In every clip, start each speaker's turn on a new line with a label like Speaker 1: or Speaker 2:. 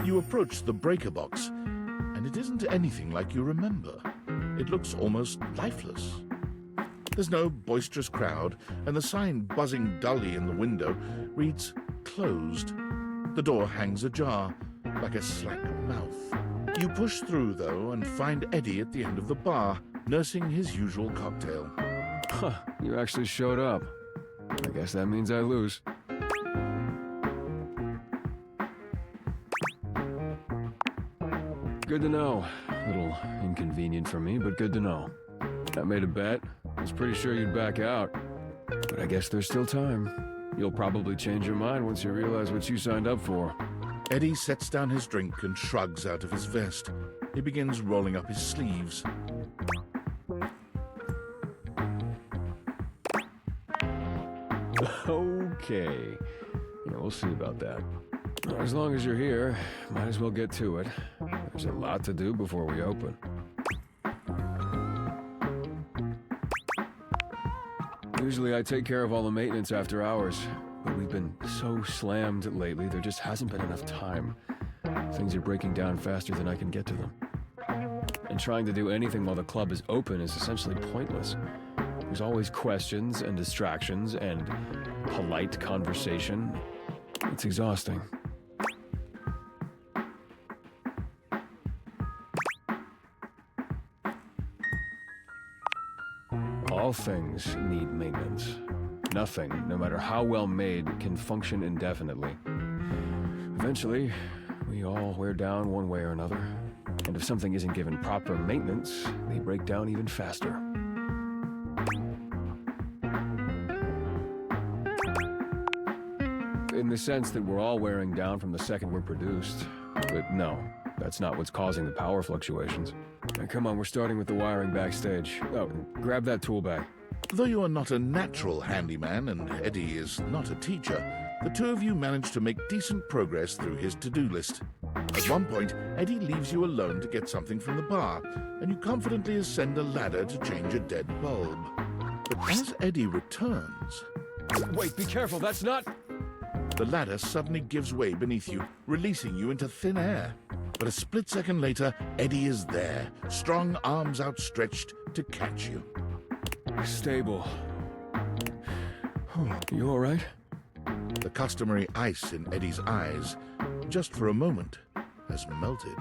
Speaker 1: You approach the breaker box, and it isn't anything like you remember. It looks almost lifeless. There's no boisterous crowd, and the sign buzzing dully in the window reads closed. The door hangs ajar, like a slack mouth. You push through, though, and find Eddie at the end of the bar, nursing his usual cocktail.
Speaker 2: Huh, you actually showed up. I guess that means I lose. Good to know. A little inconvenient for me, but good to know. I made a bet. I was pretty sure you'd back out. But I guess there's still time. You'll probably change your mind once you realize what you signed up for.
Speaker 1: Eddie sets down his drink and shrugs out of his vest. He begins rolling up his sleeves.
Speaker 2: Okay. Yeah, we'll see about that. As long as you're here, might as well get to it. There's a lot to do before we open. Usually I take care of all the maintenance after hours, but we've been so slammed lately, there just hasn't been enough time. Things are breaking down faster than I can get to them. And trying to do anything while the club is open is essentially pointless. There's always questions and distractions and polite conversation. It's exhausting. All things need maintenance. Nothing, no matter how well made, can function indefinitely. Eventually, we all wear down one way or another. And if something isn't given proper maintenance, they break down even faster. In the sense that we're all wearing down from the second we're produced. But no, that's not what's causing the power fluctuations. Now, come on, we're starting with the wiring backstage. Oh, grab that tool bag.
Speaker 1: Though you are not a natural handyman and Eddie is not a teacher, the two of you manage to make decent progress through his to-do list. At one point, Eddie leaves you alone to get something from the bar, and you confidently ascend a ladder to change a dead bulb. But as Eddie returns...
Speaker 2: Wait, be careful, that's not...
Speaker 1: The ladder suddenly gives way beneath you, releasing you into thin air. But a split second later, Eddie is there, strong arms outstretched to catch you.
Speaker 2: Stable. You all right?
Speaker 1: The customary ice in Eddie's eyes, just for a moment, has melted.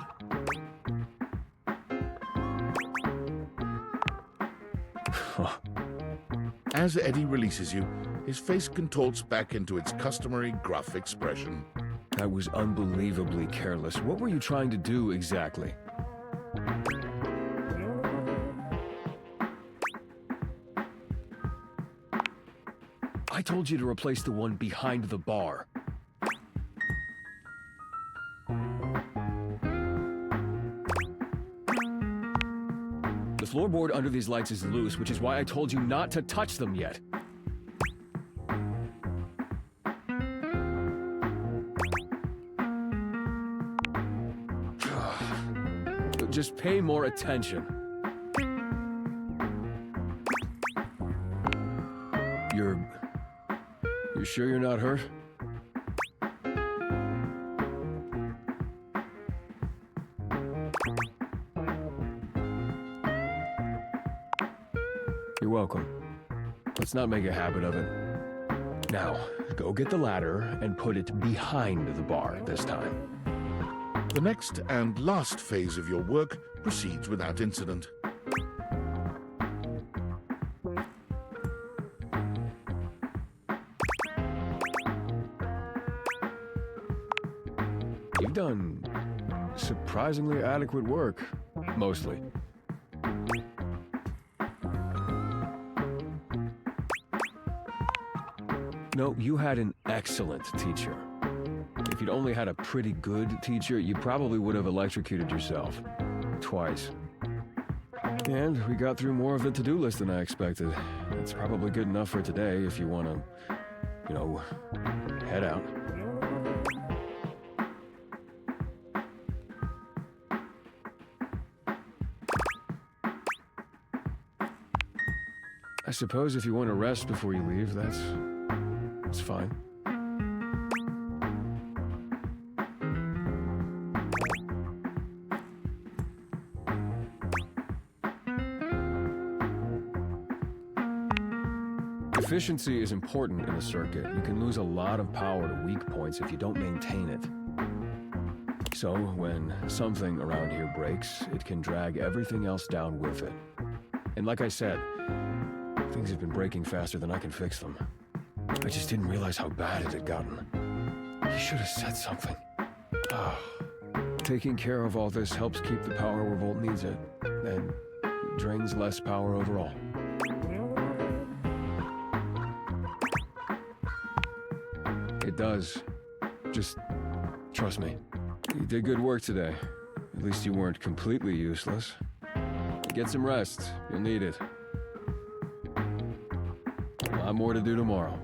Speaker 1: As Eddie releases you, his face contorts back into its customary gruff expression.
Speaker 2: That was unbelievably careless. What were you trying to do exactly? I told you to replace the one behind the bar. The floorboard under these lights is loose, which is why I told you not to touch them yet. Just pay more attention. You sure you're not hurt? You're welcome. Let's not make a habit of it. Now, go get the ladder and put it behind the bar this time.
Speaker 1: The next and last phase of your work proceeds without incident.
Speaker 2: You've done surprisingly adequate work, mostly. No, you had an excellent teacher. If you'd only had a pretty good teacher, you probably would have electrocuted yourself. Twice. And we got through more of the to-do list than I expected. It's probably good enough for today if you want to, head out. I suppose if you want to rest before you leave, that's fine. Efficiency is important in a circuit. You can lose a lot of power to weak points if you don't maintain it. So, when something around here breaks, it can drag everything else down with it. And like I said, things have been breaking faster than I can fix them. I just didn't realize how bad it had gotten. You should have said something. Taking care of all this helps keep the power where Volt needs it, and drains less power overall. It does. Just trust me. You did good work today. At least you weren't completely useless. Get some rest. You'll need it. A lot more to do tomorrow.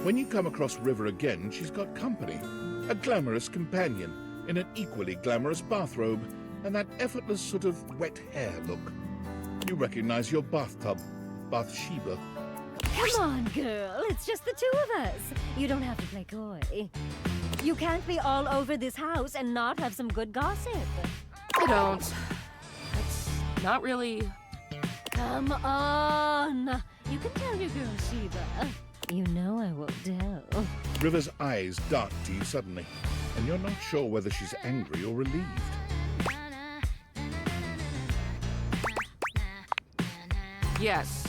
Speaker 1: When you come across River again, she's got company. A glamorous companion in an equally glamorous bathrobe and that effortless sort of wet hair look. You recognize your bathtub, Bathsheba.
Speaker 3: Come on, girl. It's just the two of us. You don't have to play coy. You can't be all over this house and not have some good gossip.
Speaker 4: I don't. It's not really...
Speaker 3: Come on. You can tell your girl, Sheba. You know I won't tell.
Speaker 1: River's eyes dart to you suddenly, and you're not sure whether she's angry or relieved.
Speaker 4: Yes.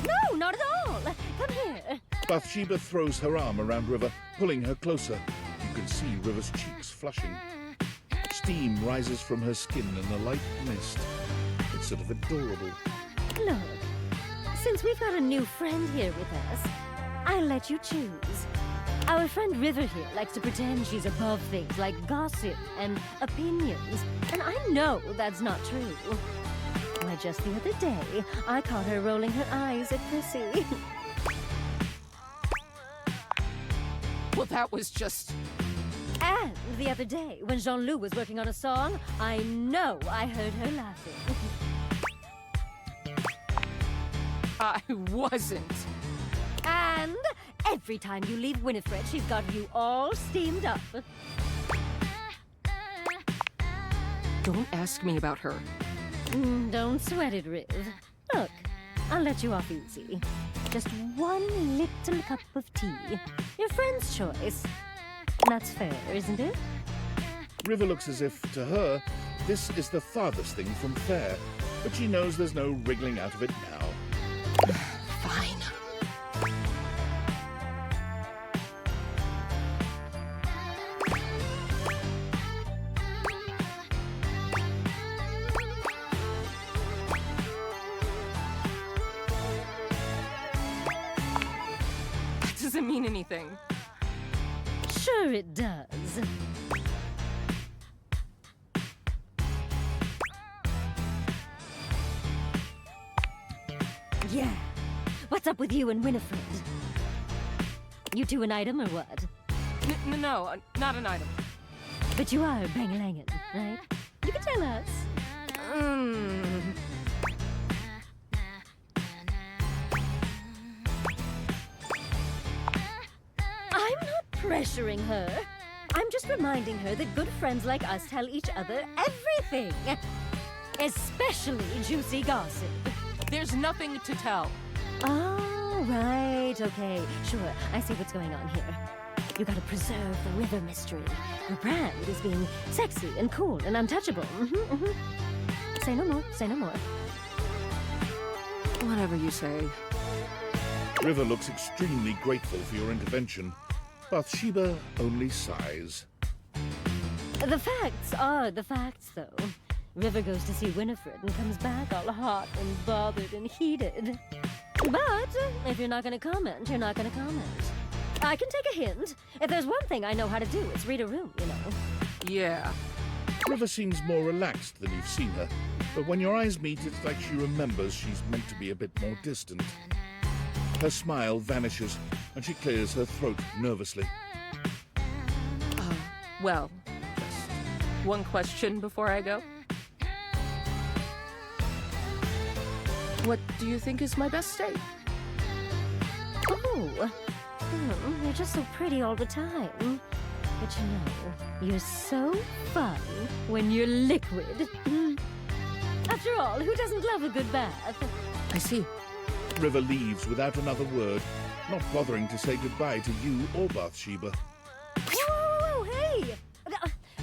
Speaker 3: No, not at all. Come here.
Speaker 1: Bathsheba throws her arm around River, pulling her closer. You can see River's cheeks flushing. Steam rises from her skin in a light mist. It's sort of adorable.
Speaker 3: Look, since we've got a new friend here with us, I'll let you choose. Our friend River here likes to pretend she's above things like gossip and opinions, and I know that's not true. Why, just the other day, I caught her rolling her eyes at Chrissy.
Speaker 4: Well, that was just...
Speaker 3: And the other day, when Jean-Loup was working on a song, I know I heard her laughing.
Speaker 4: I wasn't.
Speaker 3: And every time you leave Winifred, she's got you all steamed up.
Speaker 4: Don't ask me about her.
Speaker 3: Don't sweat it, Riv. Look, I'll let you off easy. Just one little cup of tea. Your friend's choice. That's fair, isn't it?
Speaker 1: River looks as if, to her, this is the farthest thing from fair, but she knows there's no wriggling out of it now.
Speaker 4: Fine. That doesn't mean anything.
Speaker 3: Sure it does. Yeah. What's up with you and Winifred? You two an item or what?
Speaker 4: No, not an item.
Speaker 3: But you are bang-a-langin', right? You can tell us. I'm not pressuring her. I'm just reminding her that good friends like us tell each other everything. Especially juicy gossip.
Speaker 4: There's nothing to tell.
Speaker 3: Oh, right, okay. Sure, I see what's going on here. You gotta preserve the river mystery. Your brand is being sexy and cool and untouchable. Say no more, say no more.
Speaker 4: Whatever you say.
Speaker 1: River looks extremely grateful for your intervention. Bathsheba only sighs.
Speaker 3: The facts are the facts, though. River goes to see Winifred and comes back all hot and bothered and heated. But if you're not gonna comment, you're not gonna comment. I can take a hint. If there's one thing I know how to do, it's read a room, you know.
Speaker 4: Yeah.
Speaker 1: River seems more relaxed than you've seen her, but when your eyes meet, it's like she remembers she's meant to be a bit more distant. Her smile vanishes, and she clears her throat nervously.
Speaker 4: Well, just one question before I go. What do you think is my best state?
Speaker 3: Oh, you're just so pretty all the time. But you know, you're so fun when you're liquid. After all, who doesn't love a good bath?
Speaker 4: I see.
Speaker 1: River leaves without another word, not bothering to say goodbye to you or Bathsheba.
Speaker 3: Whoa, hey!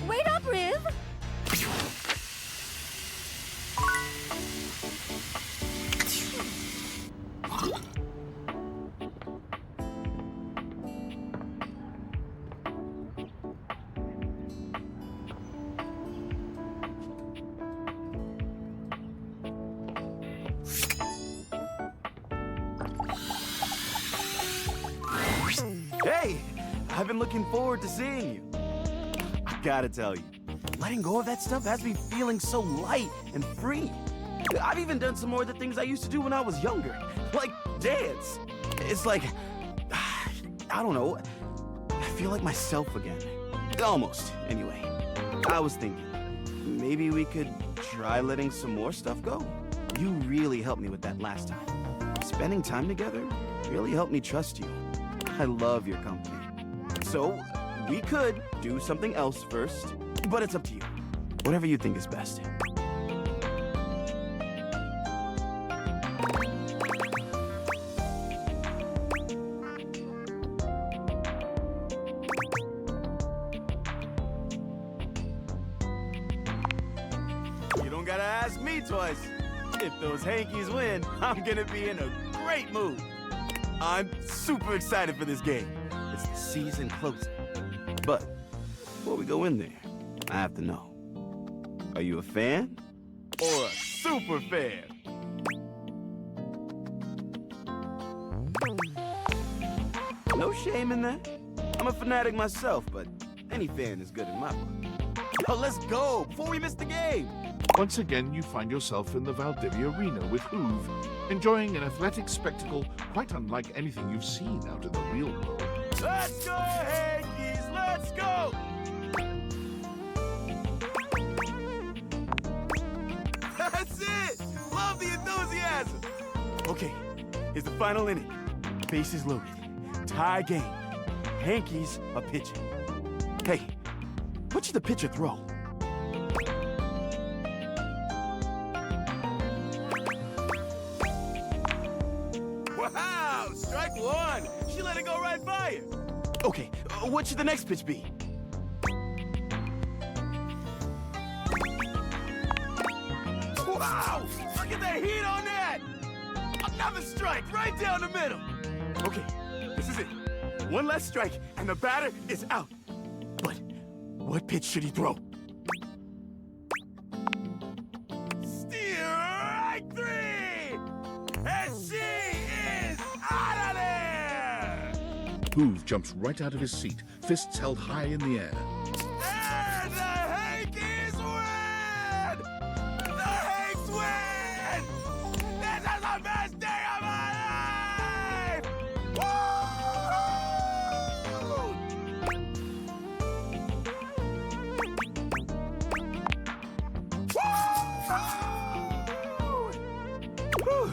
Speaker 3: Wait up, Riv!
Speaker 5: Hey, I've been looking forward to seeing you. I gotta tell you, letting go of that stuff has me feeling so light and free. I've even done some more of the things I used to do when I was younger, like dance. It's like, I don't know, I feel like myself again. Almost, anyway. I was thinking, maybe we could try letting some more stuff go. You really helped me with that last time. Spending time together really helped me trust you. I love your company. So, we could do something else first, but it's up to you. Whatever you think is best. You don't gotta ask me twice. If those hankies win, I'm gonna be in a great mood. I'm super excited for this game. It's the season closing. But before we go in there, I have to know. Are you a fan or a super fan? No shame in that. I'm a fanatic myself, but any fan is good in my book. Yo, let's go before we miss the game.
Speaker 1: Once again, you find yourself in the Valdivia Arena with Hoove, enjoying an athletic spectacle quite unlike anything you've seen out in the real world.
Speaker 5: Let's go, Yankees! Let's go! That's it! Love the enthusiasm! Okay, here's the final inning. Bases loaded. Tie game. Yankees are pitching. Hey, what should the pitcher throw? Wow! Strike one! She let it go right by her! Okay, what should the next pitch be? Wow! Look at the heat on that! Another strike right down the middle! Okay, this is it. One less strike and the batter is out. But what pitch should he throw? Strike three! And she is out of there!
Speaker 1: Hoove jumps right out of his seat, fists held high in the air.
Speaker 5: And the Yankees win! The Hanks win! This is the best day of my life! Woo! Woo!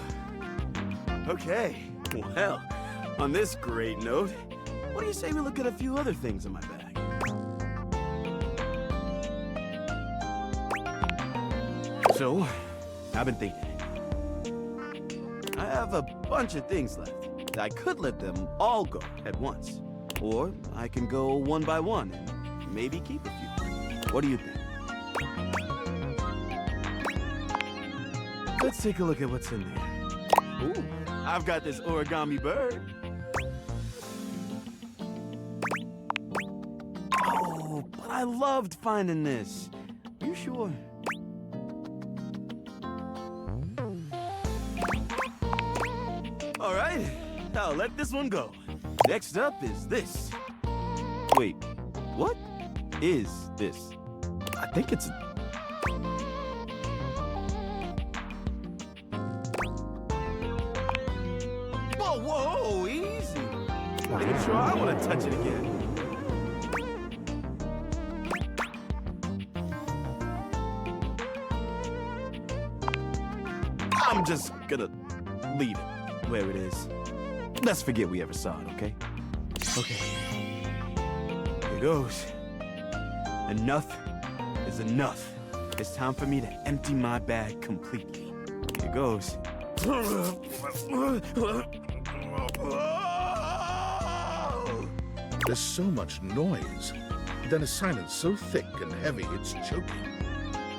Speaker 5: Okay, well, on this great note, what do you say we look at a few other things in my bag? So, I've been thinking. I have a bunch of things left. I could let them all go at once. Or I can go one by one and maybe keep a few. What do you think? Let's take a look at what's in there. Ooh, I've got this origami bird. Oh, but I loved finding this. Are you sure? All right, I'll let this one go. Next up is this. Wait, what is this? I think it's a Whoa, easy. Not even sure I want to touch it again. I'm just gonna leave it where it is. Let's forget we ever saw it, okay? Okay. Here goes. Enough is enough. It's time for me to empty my bag completely. Here goes.
Speaker 1: There's so much noise, then a silence so thick and heavy it's choking.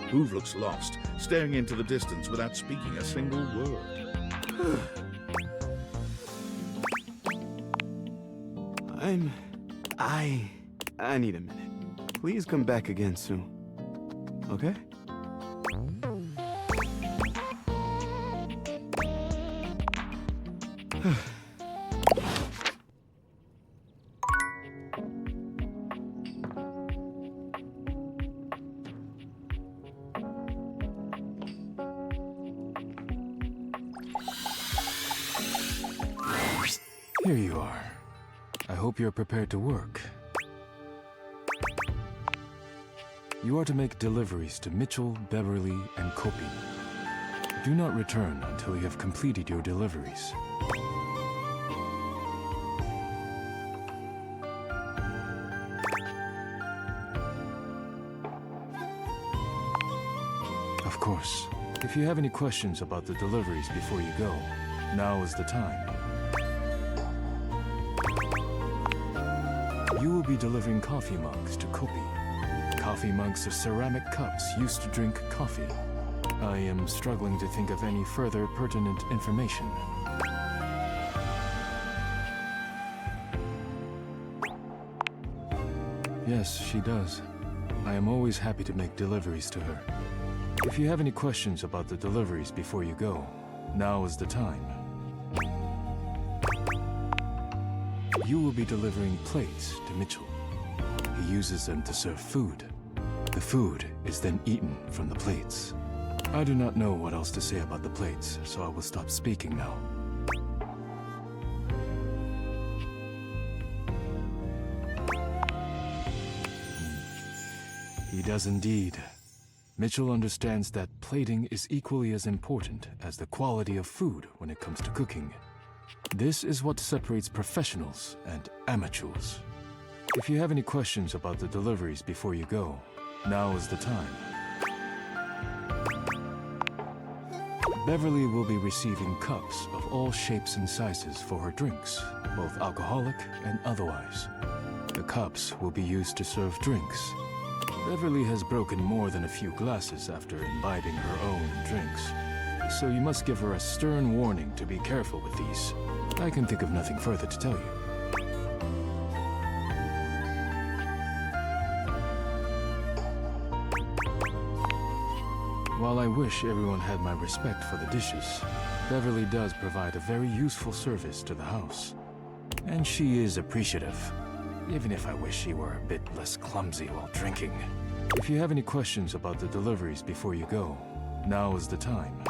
Speaker 1: Hoove looks lost, staring into the distance without speaking a single word.
Speaker 5: I need a minute. Please come back again soon. Okay?
Speaker 2: Here you are. I hope you're prepared to work. You are to make deliveries to Mitchell, Beverly, and Kopi. Do not return until you have completed your deliveries. Of course, if you have any questions about the deliveries before you go, now is the time. You will be delivering coffee mugs to Kopi. Coffee mugs are ceramic cups used to drink coffee. I am struggling to think of any further pertinent information. Yes, she does. I am always happy to make deliveries to her. If you have any questions about the deliveries before you go, now is the time. You will be delivering plates to Mitchell. He uses them to serve food. The food is then eaten from the plates. I do not know what else to say about the plates, so I will stop speaking now. He does indeed. Mitchell understands that plating is equally as important as the quality of food when it comes to cooking. This is what separates professionals and amateurs. If you have any questions about the deliveries before you go, now is the time. Beverly will be receiving cups of all shapes and sizes for her drinks, both alcoholic and otherwise. The cups will be used to serve drinks. Beverly has broken more than a few glasses after imbibing her own drinks, so you must give her a stern warning to be careful with these. I can think of nothing further to tell you. While I wish everyone had my respect for the dishes, Beverly does provide a very useful service to the house. And she is appreciative, even if I wish she were a bit less clumsy while drinking. If you have any questions about the deliveries before you go, now is the time.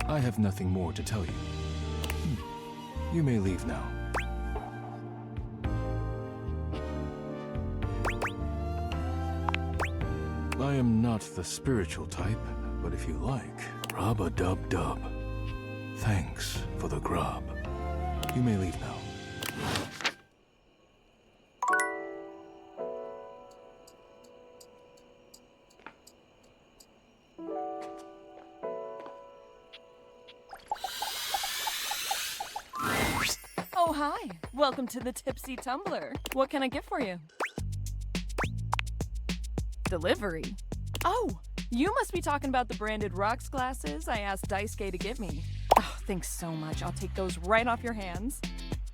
Speaker 2: I have nothing more to tell you. You may leave now. I am not the spiritual type, but if you like, rub-a-dub-dub. Thanks for the grub. You may leave now.
Speaker 4: Oh, hi. Welcome to the Tipsy Tumbler. What can I get for you? Delivery. Oh, you must be talking about the branded rocks glasses I asked Daisuke to get me. Oh, thanks so much. I'll take those right off your hands.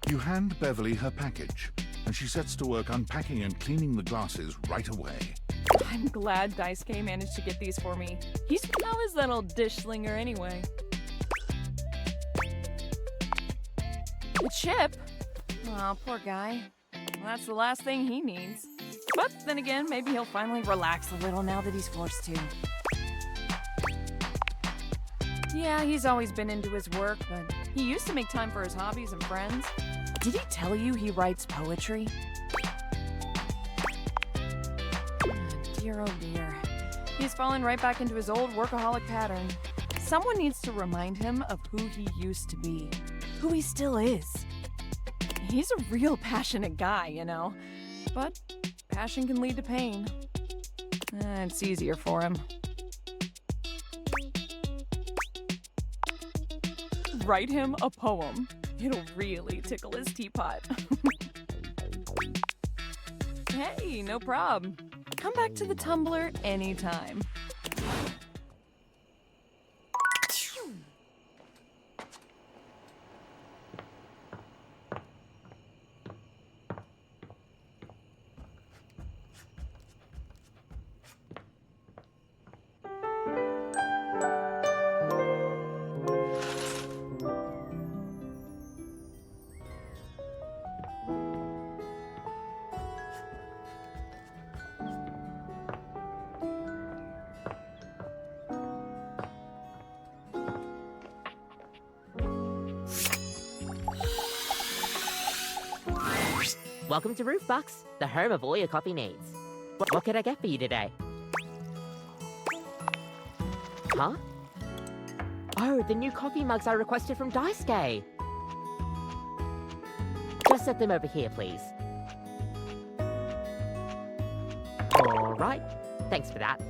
Speaker 1: You hand Beverly her package, and she sets to work unpacking and cleaning the glasses right away.
Speaker 4: I'm glad Daisuke managed to get these for me. How is that old dish slinger anyway? The chip? Oh, poor guy. Well, that's the last thing he needs. But then again, maybe he'll finally relax a little now that he's forced to. Yeah, he's always been into his work, but He used to make time for his hobbies and friends. Did he tell you he writes poetry? Dear, oh dear. He's fallen right back into his old workaholic pattern. Someone needs to remind him of who he used to be, who he still is. He's a real passionate guy, you know, but passion can lead to pain. It's easier for him. Write him a poem. It'll really tickle his teapot. Hey, no problem. Come back to the Tumblr anytime.
Speaker 6: Welcome to Roofbox, the home of all your coffee needs. What can I get for you today? Huh? Oh, the new coffee mugs I requested from Daisuke. Just set them over here, please. Alright, thanks for that.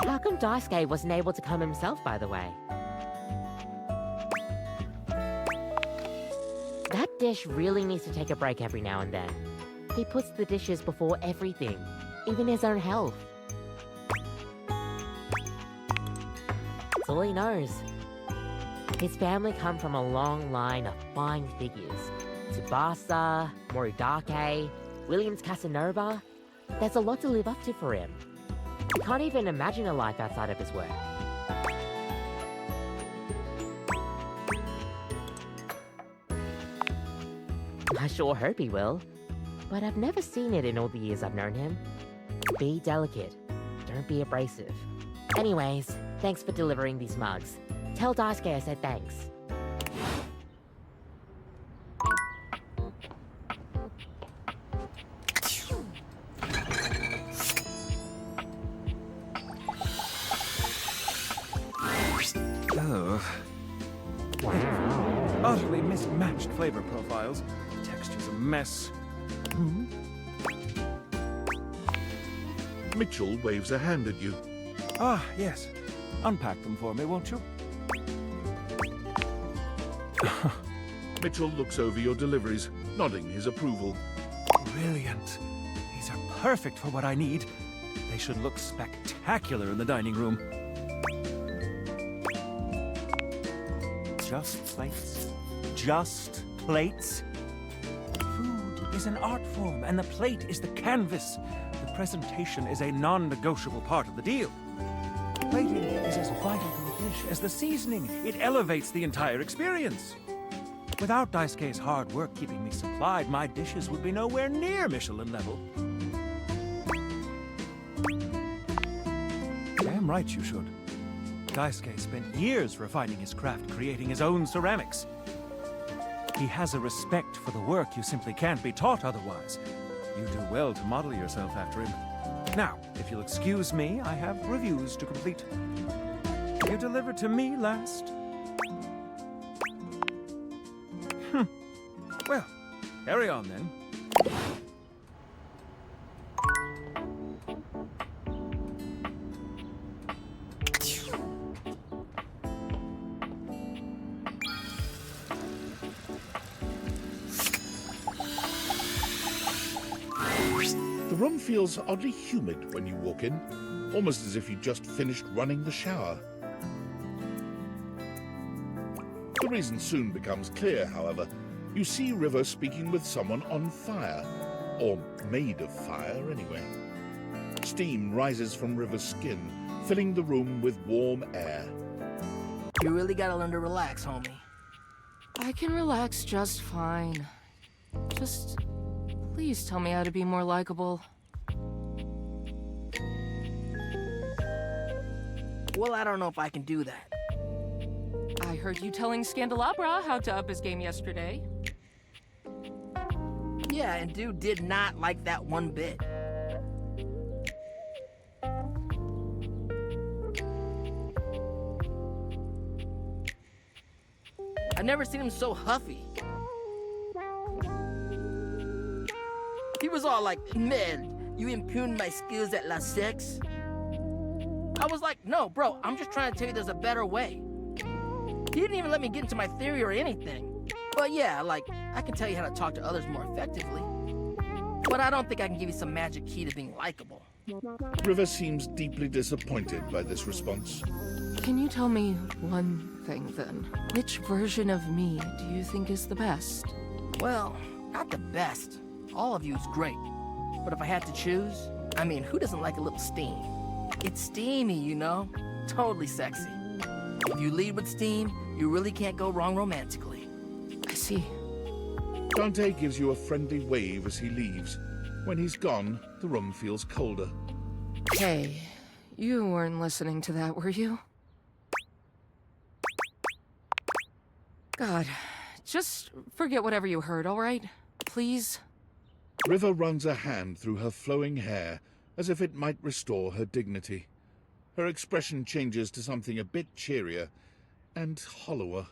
Speaker 6: How come Daisuke wasn't able to come himself, by the way? That dish really needs to take a break every now and then. He puts the dishes before everything, even his own health. That's all he knows. His family come from a long line of fine figures. Tsubasa, Moridake, Williams Casanova. There's a lot to live up to for him. He can't even imagine a life outside of his work. I sure hope he will, but I've never seen it in all the years I've known him. Be delicate. Don't be abrasive. Anyways, thanks for delivering these mugs. Tell Daisuke I said thanks.
Speaker 7: Oh. Utterly mismatched flavor profiles. The texture's a mess.
Speaker 1: Mitchell waves a hand at you.
Speaker 7: Ah, yes. Unpack them for me, won't you?
Speaker 1: Mitchell looks over your deliveries, nodding his approval.
Speaker 7: Brilliant. These are perfect for what I need. They should look spectacular in the dining room. Just plates. Just plates. Food is an art form, and the plate is the canvas. The presentation is a non-negotiable part of the deal. Plating is as vital to a dish as the seasoning. It elevates the entire experience. Without Daisuke's hard work keeping me supplied, my dishes would be nowhere near Michelin level. Damn right you should. Daisuke spent years refining his craft, creating his own ceramics. He has a respect for the work you simply can't be taught otherwise. You do well to model yourself after him. Now, if you'll excuse me, I have reviews to complete. You delivered to me last. Well, carry on then.
Speaker 1: The room feels oddly humid when you walk in, almost as if you just finished running the shower. The reason soon becomes clear, however. You see River speaking with someone on fire, or made of fire anyway. Steam rises from River's skin, filling the room with warm air.
Speaker 8: You really gotta learn to relax, homie.
Speaker 4: I can relax just fine. Just please tell me how to be more likable.
Speaker 8: Well, I don't know if I can do that.
Speaker 4: I heard you telling Scandelabra how to up his game yesterday.
Speaker 8: Yeah, and dude did not like that one bit. I've never seen him so huffy. He was all like, man, you impugned my skills at La Sex? I was like, no, bro, I'm just trying to tell you there's a better way. He didn't even let me get into my theory or anything. But yeah, like, I can tell you how to talk to others more effectively. But I don't think I can give you some magic key to being likable.
Speaker 1: River seems deeply disappointed by this response.
Speaker 4: Can you tell me one thing, then? Which version of me do you think is the best?
Speaker 8: Well, not the best. All of you is great. But if I had to choose, I mean, who doesn't like a little steam? It's steamy, you know? Totally sexy. If you lead with steam, you really can't go wrong romantically.
Speaker 4: I see.
Speaker 1: Dante gives you a friendly wave as he leaves. When he's gone, the room feels colder.
Speaker 4: Hey, you weren't listening to that, were you? God, just forget whatever you heard, all right? Please?
Speaker 1: River runs a hand through her flowing hair as if it might restore her dignity. Her expression changes to something a bit cheerier and hollower.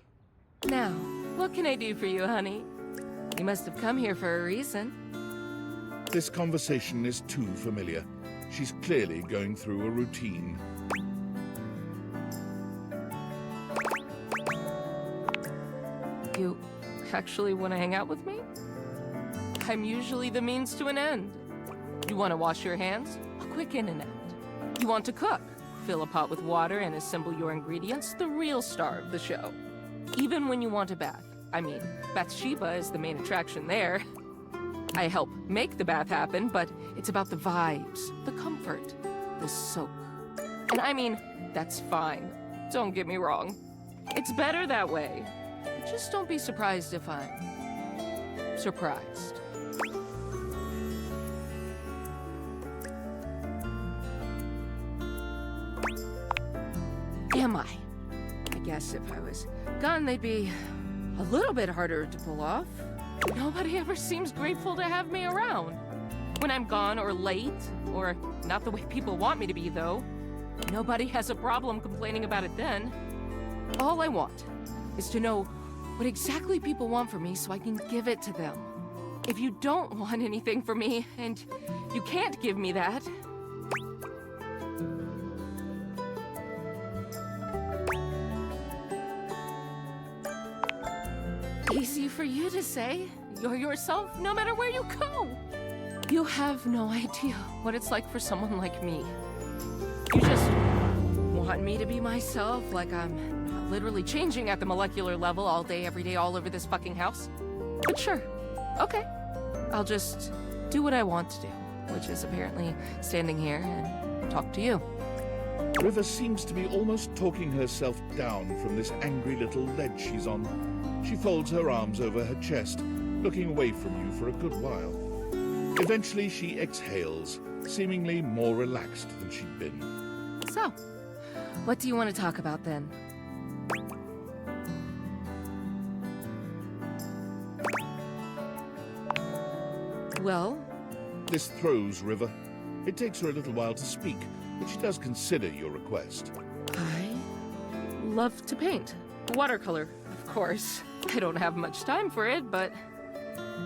Speaker 4: Now, what can I do for you, honey? You must have come here for a reason.
Speaker 1: This conversation is too familiar. She's clearly going through a routine.
Speaker 4: You actually want to hang out with me? I'm usually the means to an end. You want to wash your hands? A quick in and out. You want to cook? Fill a pot with water and assemble your ingredients, the real star of the show. Even when you want a bath. I mean, Bathsheba is the main attraction there. I help make the bath happen, but it's about the vibes, the comfort, the soak. And I mean, that's fine. Don't get me wrong. It's better that way. Just don't be surprised if I'm surprised. Am I? I guess if I was gone, they'd be a little bit harder to pull off. Nobody ever seems grateful to have me around. When I'm gone or late, or not the way people want me to be, though, nobody has a problem complaining about it then. All I want is to know what exactly people want from me so I can give it to them. If you don't want anything from me, and you can't give me that, easy for you to say. You're yourself no matter where you go. You have no idea what it's like for someone like me. You just want me to be myself, like I'm literally changing at the molecular level all day, every day, all over this fucking house. But sure, okay. I'll just do what I want to do, which is apparently standing here and talk to you.
Speaker 1: River seems to be almost talking herself down from this angry little ledge she's on. She folds her arms over her chest, looking away from you for a good while. Eventually she exhales, seemingly more relaxed than she'd been.
Speaker 4: So, what do you want to talk about then? Well?
Speaker 1: This throws River. It takes her a little while to speak, but she does consider your request.
Speaker 4: I love to paint. Watercolor, of course. I don't have much time for it, but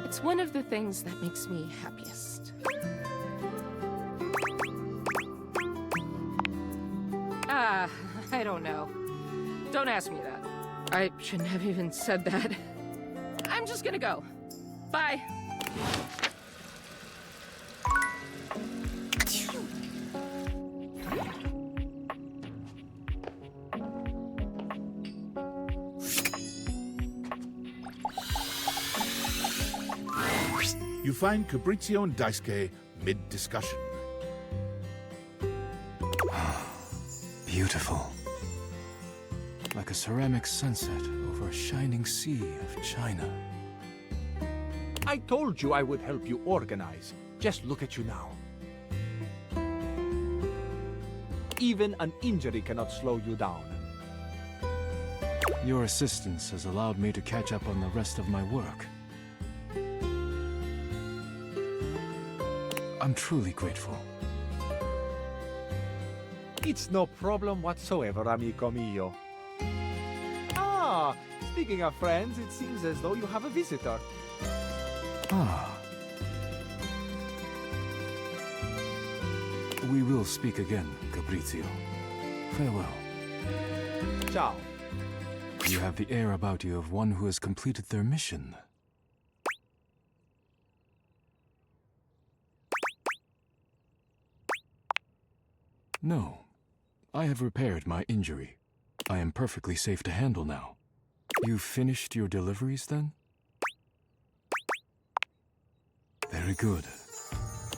Speaker 4: it's one of the things that makes me happiest. I don't know. Don't ask me that. I shouldn't have even said that. I'm just gonna go. Bye.
Speaker 1: You find Fabrizio and Daisuke mid-discussion.
Speaker 2: Beautiful. Like a ceramic sunset over a shining sea of China.
Speaker 7: I told you I would help you organize. Just look at you now. Even an injury cannot slow you down.
Speaker 2: Your assistance has allowed me to catch up on the rest of my work. I'm truly grateful.
Speaker 9: It's no problem whatsoever, amico mio. Ah, speaking of friends, it seems as though you have a visitor.
Speaker 2: Ah. We will speak again, Fabrizio. Farewell.
Speaker 9: Ciao.
Speaker 2: You have the air about you of one who has completed their mission. No. I have repaired my injury. I am perfectly safe to handle now. You've finished your deliveries, then? Very good.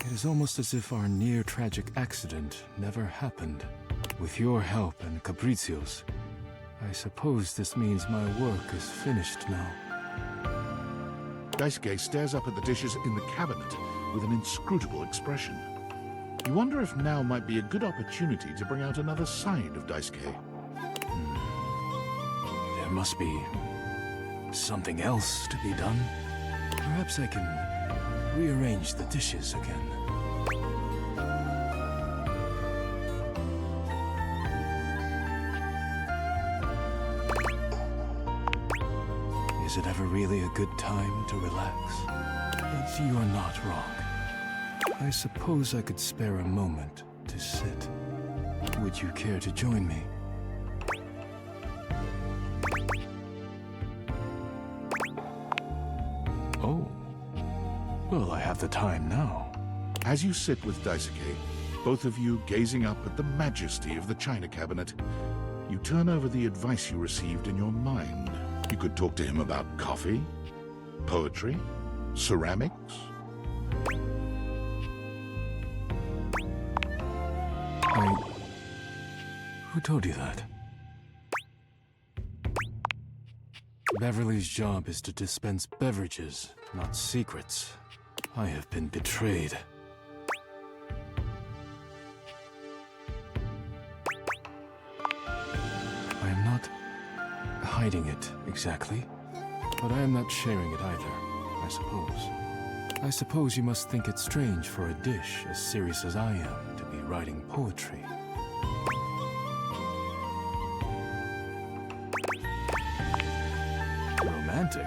Speaker 2: It is almost as if our near-tragic accident never happened. With your help and Fabrizio's, I suppose this means my work is finished now.
Speaker 1: Daisuke stares up at the dishes in the cabinet with an inscrutable expression. You wonder if now might be a good opportunity to bring out another side of Daisuke.
Speaker 2: There must be something else to be done. Perhaps I can rearrange the dishes again. Is it ever really a good time to relax? But you are not wrong. I suppose I could spare a moment to sit. Would you care to join me? Oh. Well, I have the time now.
Speaker 1: As you sit with Daisuke, both of you gazing up at the majesty of the china cabinet, you turn over the advice you received in your mind. You could talk to him about coffee, poetry, ceramics.
Speaker 2: Who told you that? Beverly's job is to dispense beverages, not secrets. I have been betrayed. I am not hiding it exactly, but I am not sharing it either, I suppose. I suppose you must think it strange for a dish as serious as I am to be writing poetry. Romantic?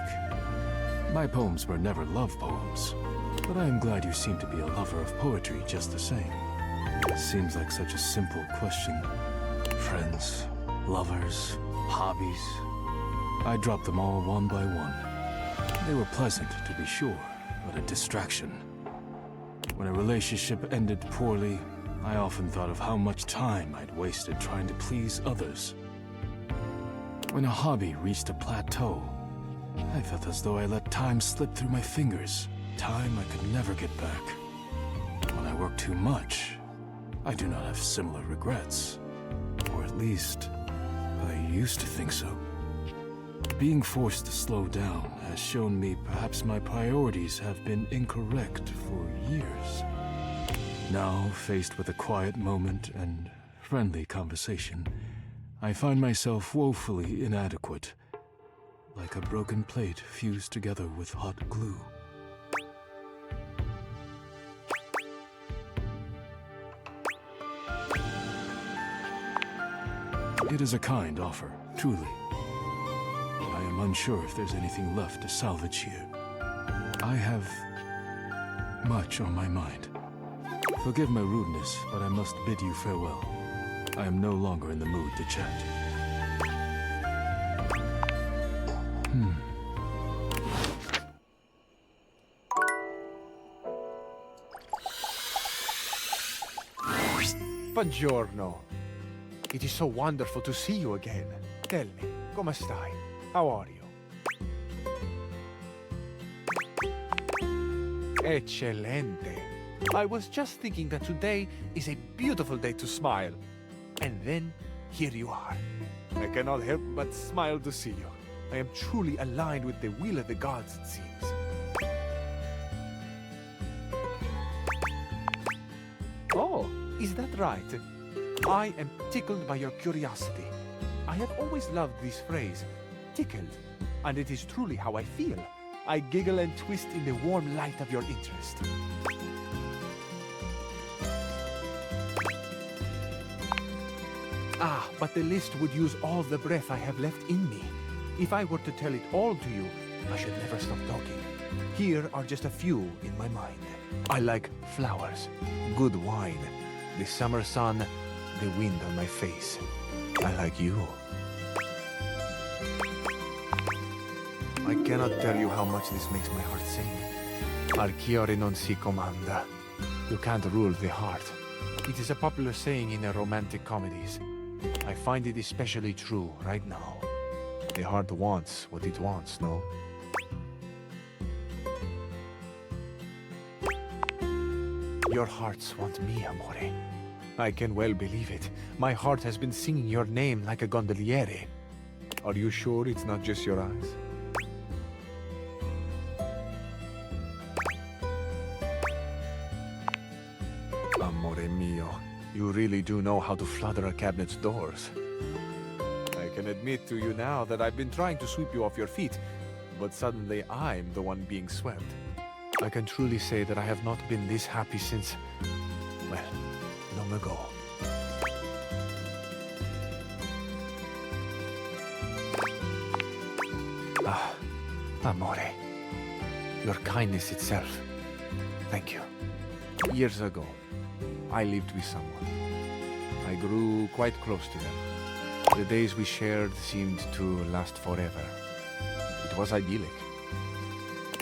Speaker 2: My poems were never love poems, but I am glad you seem to be a lover of poetry just the same. Seems like such a simple question. Friends, lovers, hobbies. I dropped them all one by one. They were pleasant, to be sure, but a distraction. When a relationship ended poorly, I often thought of how much time I'd wasted trying to please others. When a hobby reached a plateau, I felt as though I let time slip through my fingers, time I could never get back. When I work too much, I do not have similar regrets. Or at least, I used to think so. Being forced to slow down has shown me perhaps my priorities have been incorrect for years. Now, faced with a quiet moment and friendly conversation, I find myself woefully inadequate, like a broken plate fused together with hot glue. It is a kind offer, truly. But I am unsure if there's anything left to salvage here. I have much on my mind. Forgive my rudeness, but I must bid you farewell. I am no longer in the mood to chat.
Speaker 9: Buongiorno. It is so wonderful to see you again. Tell me, come stai? How are you? Eccellente. I was just thinking that today is a beautiful day to smile. And then, here you are. I cannot help but smile to see you. I am truly aligned with the will of the gods, it seems. Oh, is that right? I am tickled by your curiosity. I have always loved this phrase, tickled. And it is truly how I feel. I giggle and twist in the warm light of your interest. Ah, but the list would use all the breath I have left in me. If I were to tell it all to you, I should never stop talking. Here are just a few in my mind. I like flowers, good wine, the summer sun, the wind on my face. I like you. I cannot tell you how much this makes my heart sing. Al cuore non si comanda. You can't rule the heart. It is a popular saying in the romantic comedies. I find it especially true right now. The heart wants what it wants, no? Your hearts want me, amore. I can well believe it. My heart has been singing your name like a gondoliere. Are you sure it's not just your eyes? Amore mio, you really do know how to flutter a cabinet's doors. I can admit to you now that I've been trying to sweep you off your feet, but suddenly I'm the one being swept. I can truly say that I have not been this happy since, well, long ago. Ah, amore. Your kindness itself. Thank you. Years ago, I lived with someone. I grew quite close to them. The days we shared seemed to last forever. It was idyllic.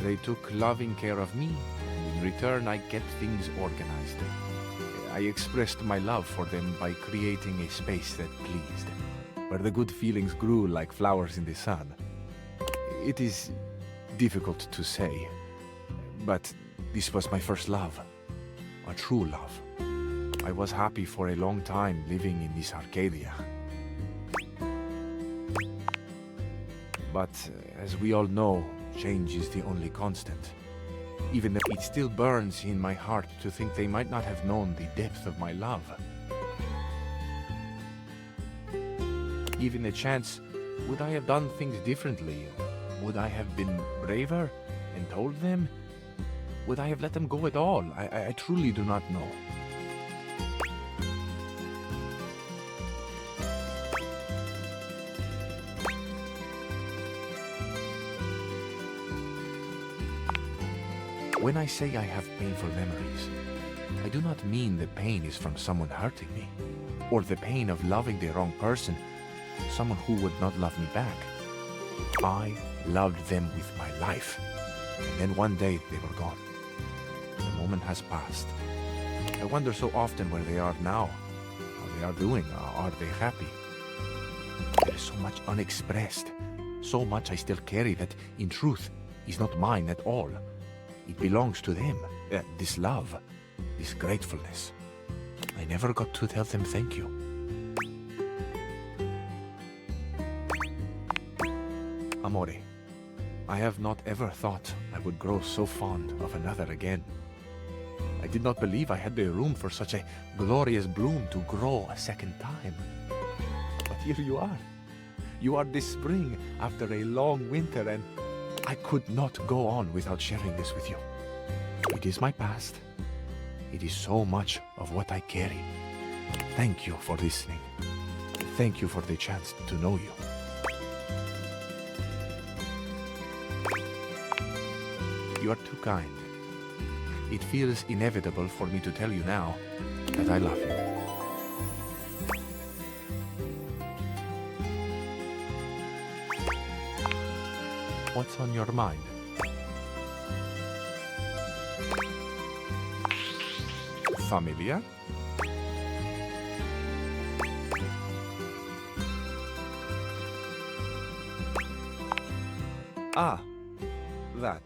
Speaker 9: They took loving care of me, and in return I kept things organized. I expressed my love for them by creating a space that pleased, where the good feelings grew like flowers in the sun. It is difficult to say, but this was my first love, a true love. I was happy for a long time living in this Arcadia. But as we all know, change is the only constant. Even if it still burns in my heart to think they might not have known the depth of my love. Given a chance, would I have done things differently? Would I have been braver and told them? Would I have let them go at all? I truly do not know. When I say I have painful memories, I do not mean the pain is from someone hurting me, or the pain of loving the wrong person, someone who would not love me back. I loved them with my life, and then one day they were gone. The moment has passed. I wonder so often where they are now, how they are doing, are they happy? There is so much unexpressed, so much I still carry that, in truth, is not mine at all. It belongs to them, this love, this gratefulness. I never got to tell them thank you. Amore, I have not ever thought I would grow so fond of another again. I did not believe I had the room for such a glorious bloom to grow a second time. But here you are. You are this spring after a long winter, and I could not go on without sharing this with you. It is my past. It is so much of what I carry. Thank you for listening. Thank you for the chance to know you. You are too kind. It feels inevitable for me to tell you now that I love you. What's on your mind? Familiar? Ah, that.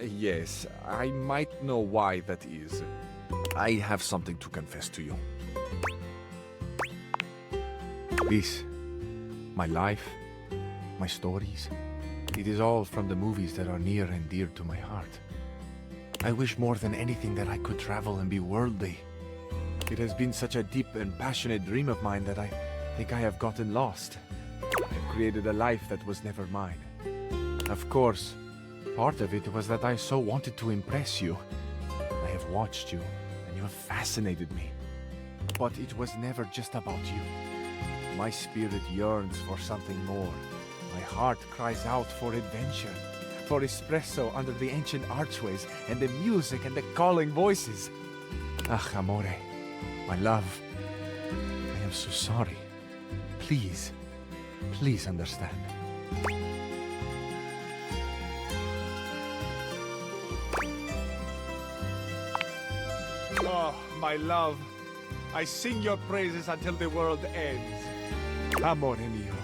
Speaker 9: Yes, I might know why that is. I have something to confess to you. This, my life, my stories, it is all from the movies that are near and dear to my heart. I wish more than anything that I could travel and be worldly. It has been such a deep and passionate dream of mine that I think I have gotten lost. I have created a life that was never mine. Of course, part of it was that I so wanted to impress you. I have watched you, and you have fascinated me. But it was never just about you. My spirit yearns for something more. My heart cries out for adventure, for espresso under the ancient archways, and the music and the calling voices. Ah, amore, my love, I am so sorry. Please, please understand. Oh, my love, I sing your praises until the world ends. Amore mio,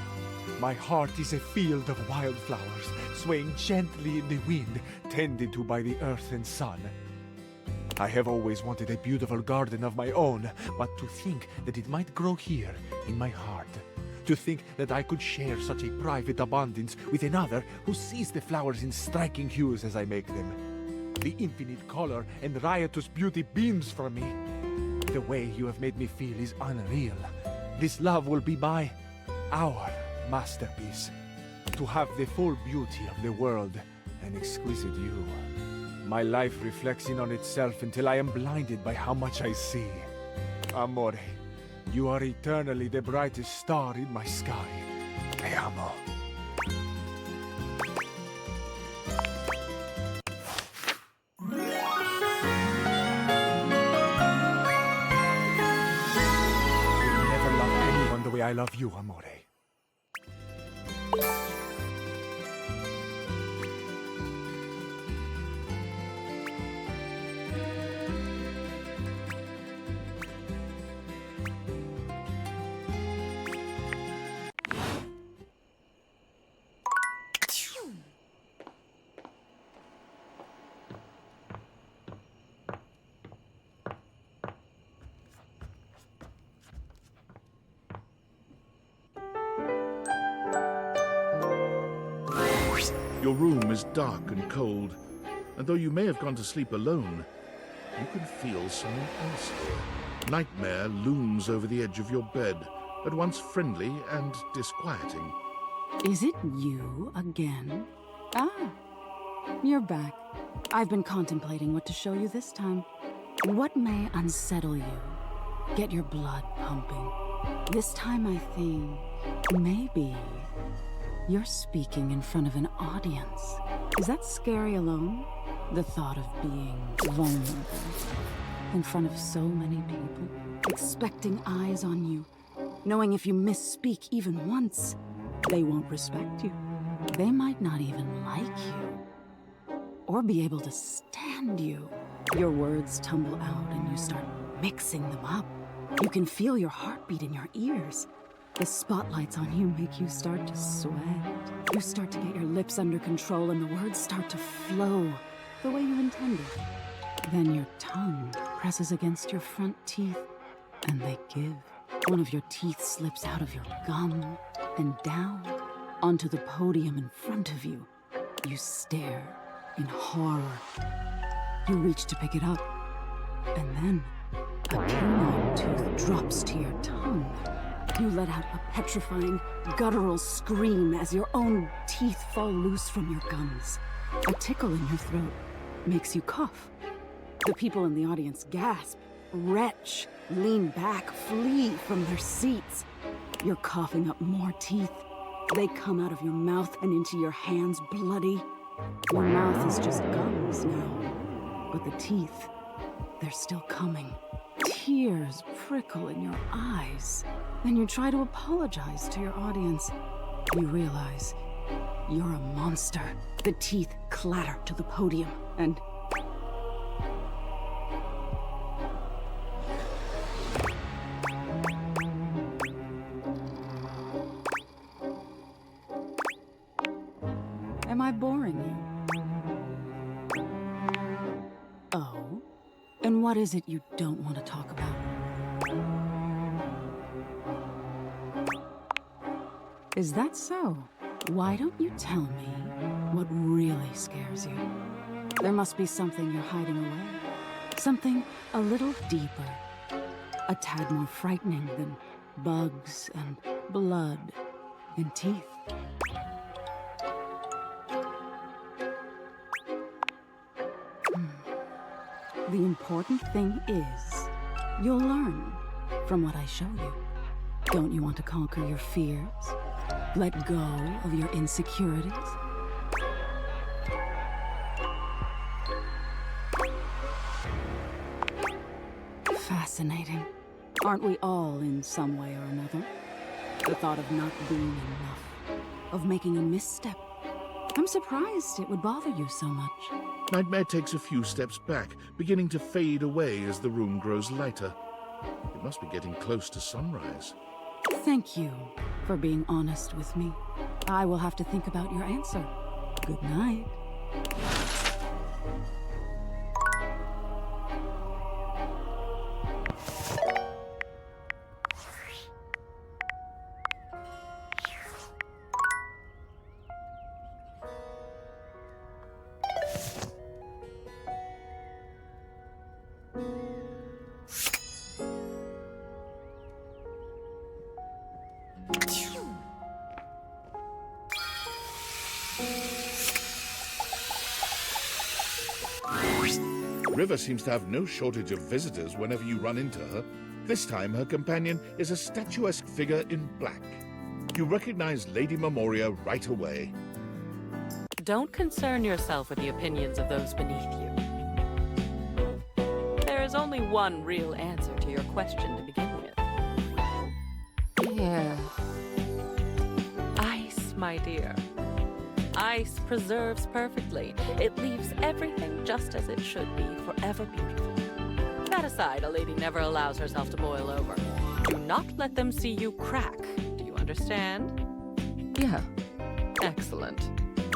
Speaker 9: my heart is a field of wildflowers, swaying gently in the wind, tended to by the earth and sun. I have always wanted a beautiful garden of my own, but to think that it might grow here, in my heart. To think that I could share such a private abundance with another who sees the flowers in striking hues as I make them. The infinite color and riotous beauty beams from me. The way you have made me feel is unreal. This love will be our masterpiece. To have the full beauty of the world, an exquisite you. My life reflects in on itself until I am blinded by how much I see. Amore, you are eternally the brightest star in my sky. Te amo. You'll never love anyone the way I love you, Amore.
Speaker 1: Your room is dark and cold, and though you may have gone to sleep alone, you can feel someone else here. Nightmare looms over the edge of your bed, at once friendly and disquieting.
Speaker 10: Is it you again? Ah, you're back. I've been contemplating what to show you this time. What may unsettle you? Get your blood pumping. This time I think maybe you're speaking in front of an audience. Is that scary alone? The thought of being vulnerable in front of so many people, expecting eyes on you, knowing if you misspeak even once, they won't respect you. They might not even like you, or be able to stand you. Your words tumble out and you start mixing them up. You can feel your heartbeat in your ears. The spotlights on you make you start to sweat. You start to get your lips under control and the words start to flow the way you intended. Then your tongue presses against your front teeth and they give. One of your teeth slips out of your gum and down onto the podium in front of you. You stare in horror. You reach to pick it up, and then a canine tooth drops to your tongue. You let out a petrifying, guttural scream as your own teeth fall loose from your gums. A tickle in your throat makes you cough. The people in the audience gasp, retch, lean back, flee from their seats. You're coughing up more teeth. They come out of your mouth and into your hands bloody. Your mouth is just gums now, but the teeth, they're still coming. Tears prickle in your eyes. Then you try to apologize to your audience. You realize you're a monster. The teeth clatter to the podium, and am I boring you? Oh? And what is it you don't want to talk about? Is that so? Why don't you tell me what really scares you? There must be something you're hiding away. Something a little deeper. A tad more frightening than bugs and blood and teeth. The important thing is, you'll learn from what I show you. Don't you want to conquer your fears? Let go of your insecurities? Fascinating. Aren't we all in some way or another? The thought of not being enough, of making a misstep. I'm surprised it would bother you so much.
Speaker 1: Nightmare takes a few steps back, beginning to fade away as the room grows lighter. It must be getting close to sunrise.
Speaker 10: Thank you for being honest with me. I will have to think about your answer. Good night.
Speaker 1: River seems to have no shortage of visitors whenever you run into her. This time, her companion is a statuesque figure in black. You recognize Lady Memoria right away.
Speaker 11: Don't concern yourself with the opinions of those beneath you. There is only one real answer to your question to begin with.
Speaker 4: Yeah.
Speaker 11: Ice, my dear. Ice preserves perfectly. It leaves everything just as it should be, forever beautiful. That aside, a lady never allows herself to boil over. Do not let them see you crack. Do you understand?
Speaker 4: Yeah.
Speaker 11: Excellent.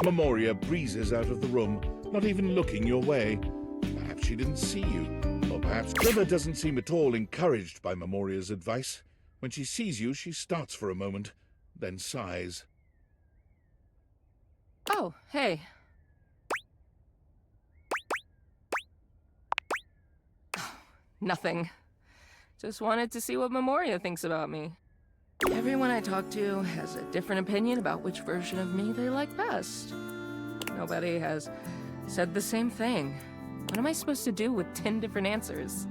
Speaker 1: Memoria breezes out of the room, not even looking your way. Perhaps she didn't see you. Or perhaps River doesn't seem at all encouraged by Memoria's advice. When she sees you, she starts for a moment, then sighs.
Speaker 4: Oh, hey. Nothing. Just wanted to see what Memoria thinks about me. Everyone I talk to has a different opinion about which version of me they like best. Nobody has said the same thing. What am I supposed to do with 10 different answers?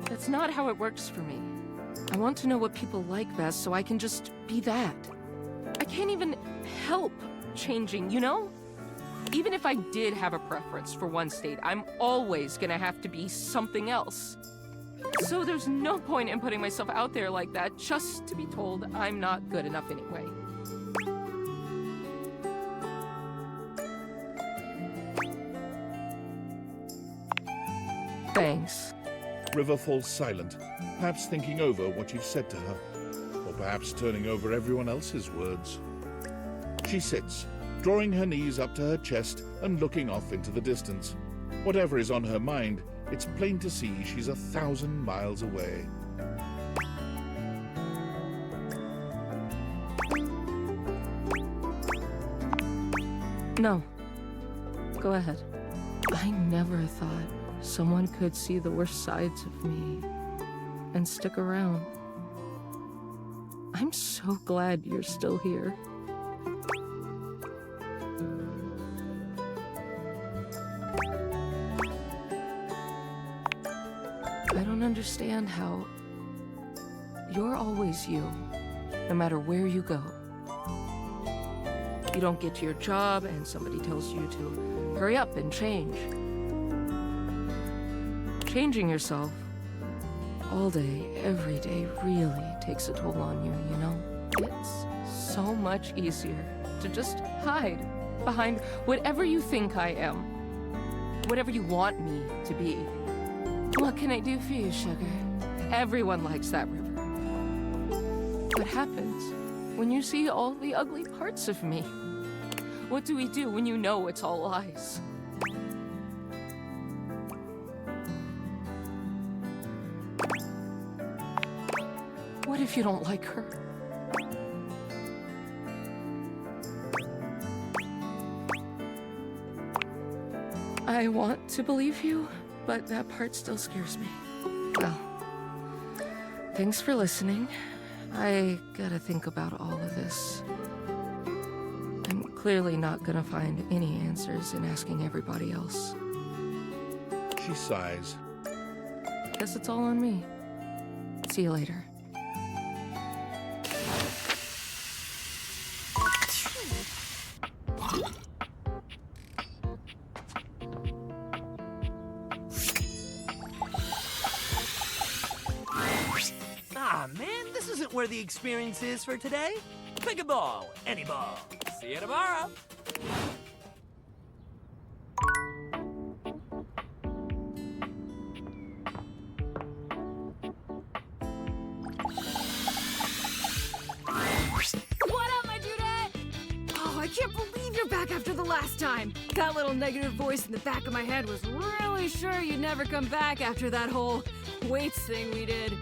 Speaker 4: That's not how it works for me. I want to know what people like best so I can just be that. I can't even help changing, you know? Even if I did have a preference for one state, I'm always gonna have to be something else. So there's no point in putting myself out there like that just to be told I'm not good enough anyway. Thanks.
Speaker 1: River falls silent, perhaps thinking over what you've said to her, or perhaps turning over everyone else's words. She sits, drawing her knees up to her chest and looking off into the distance. Whatever is on her mind, it's plain to see she's 1,000 miles away.
Speaker 4: No. Go ahead. I never thought someone could see the worst sides of me and stick around. I'm so glad you're still here. I don't understand how you're always you, no matter where you go. You don't get to your job and somebody tells you to hurry up and change. Changing yourself all day, every day really takes a toll on you, you know? It's so much easier to just hide behind whatever you think I am, whatever you want me to be. What can I do for you, sugar? Everyone likes that river. What happens when you see all the ugly parts of me? What do we do when you know it's all lies? What if you don't like her? I want to believe you, but that part still scares me. Well, Thanks for listening. I gotta think about all of this. I'm clearly not gonna find any answers in asking everybody else.
Speaker 1: She sighs.
Speaker 4: Guess it's all on me. See you later.
Speaker 12: Ah, man, this isn't where the experience is for today. Pick a ball, any ball. See you tomorrow.
Speaker 13: What up, my dudette? Oh, I can't believe you're back after the last time. That little negative voice in the back of my head was really sure you'd never come back after that whole weights thing we did.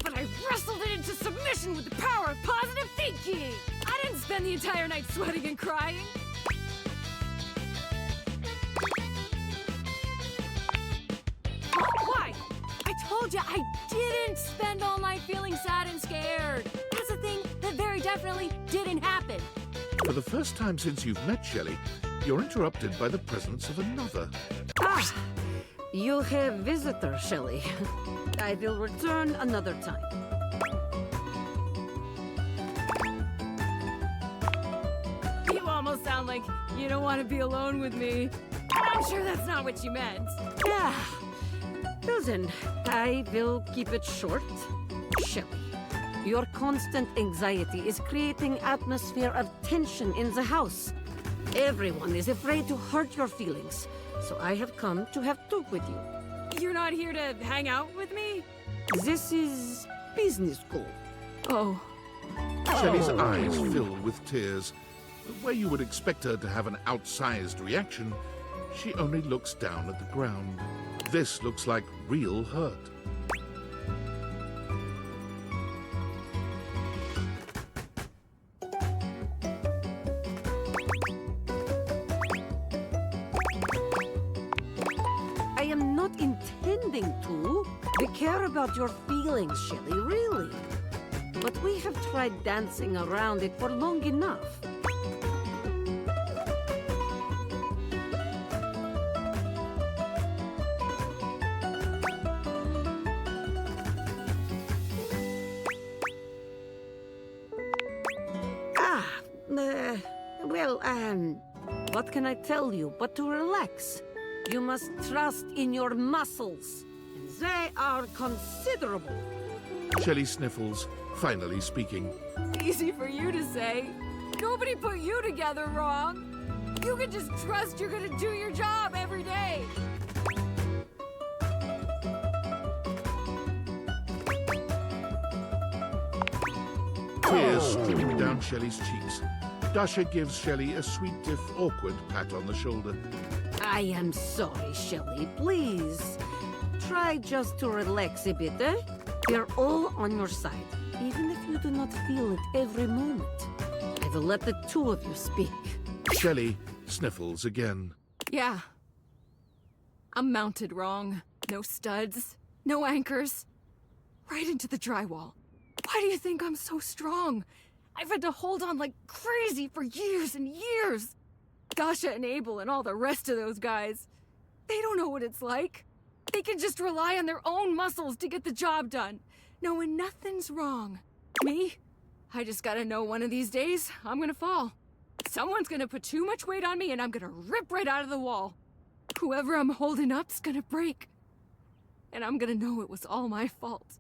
Speaker 13: But I wrestled it into submission with the power of positive thinking. I didn't spend the entire night sweating and crying. Why? I told you I didn't spend all night feeling sad and scared. That's a thing that very definitely didn't happen.
Speaker 1: For the first time since you've met Shelley, you're interrupted by the presence of another.
Speaker 14: Ah, you have visitor, Shelley. I will return another time.
Speaker 13: You almost sound like you don't want to be alone with me. I'm sure that's not what you meant.
Speaker 14: Yeah. Well then, I will keep it short. Shelley, your constant anxiety is creating atmosphere of tension in the house. Everyone is afraid to hurt your feelings, so I have come to have talk with you.
Speaker 13: You're not here to hang out with me?
Speaker 14: This is business school.
Speaker 13: Oh.
Speaker 1: Shelley's eyes fill with tears. Where you would expect her to have an outsized reaction, she only looks down at the ground. This looks like real hurt.
Speaker 14: I am not intending to. We care about your feelings, Shelley, really. But we have tried dancing around it for long enough. What can I tell you but to relax? You must trust in your muscles, and they are considerable.
Speaker 1: Shelley sniffles, finally speaking.
Speaker 13: Easy for you to say. Nobody put you together wrong. You can just trust you're gonna do your job every day.
Speaker 1: Tears streaming down Shelley's cheeks. Dasha gives Shelley a sweet if awkward pat on the shoulder.
Speaker 14: I am sorry, Shelley. Please, try just to relax a bit, eh? We're all on your side, even if you do not feel it every moment. I will let the two of you speak.
Speaker 1: Shelley sniffles again.
Speaker 13: Yeah. I'm mounted wrong. No studs, no anchors. Right into the drywall. Why do you think I'm so strong? I've had to hold on like crazy for years and years. Dasha and Abel and all the rest of those guys. They don't know what it's like. They can just rely on their own muscles to get the job done, knowing nothing's wrong. Me? I just gotta know one of these days I'm gonna fall. Someone's gonna put too much weight on me and I'm gonna rip right out of the wall. Whoever I'm holding up's gonna break. And I'm gonna know it was all my fault.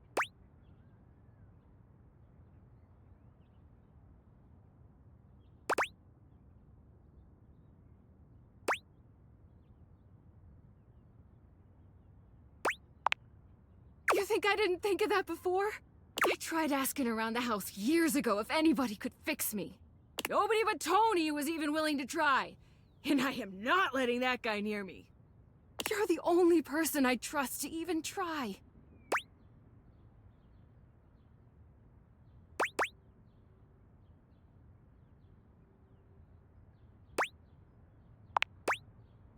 Speaker 13: You think I didn't think of that before? I tried asking around the house years ago if anybody could fix me. Nobody but Tony was even willing to try. And I am not letting that guy near me. You're the only person I trust to even try.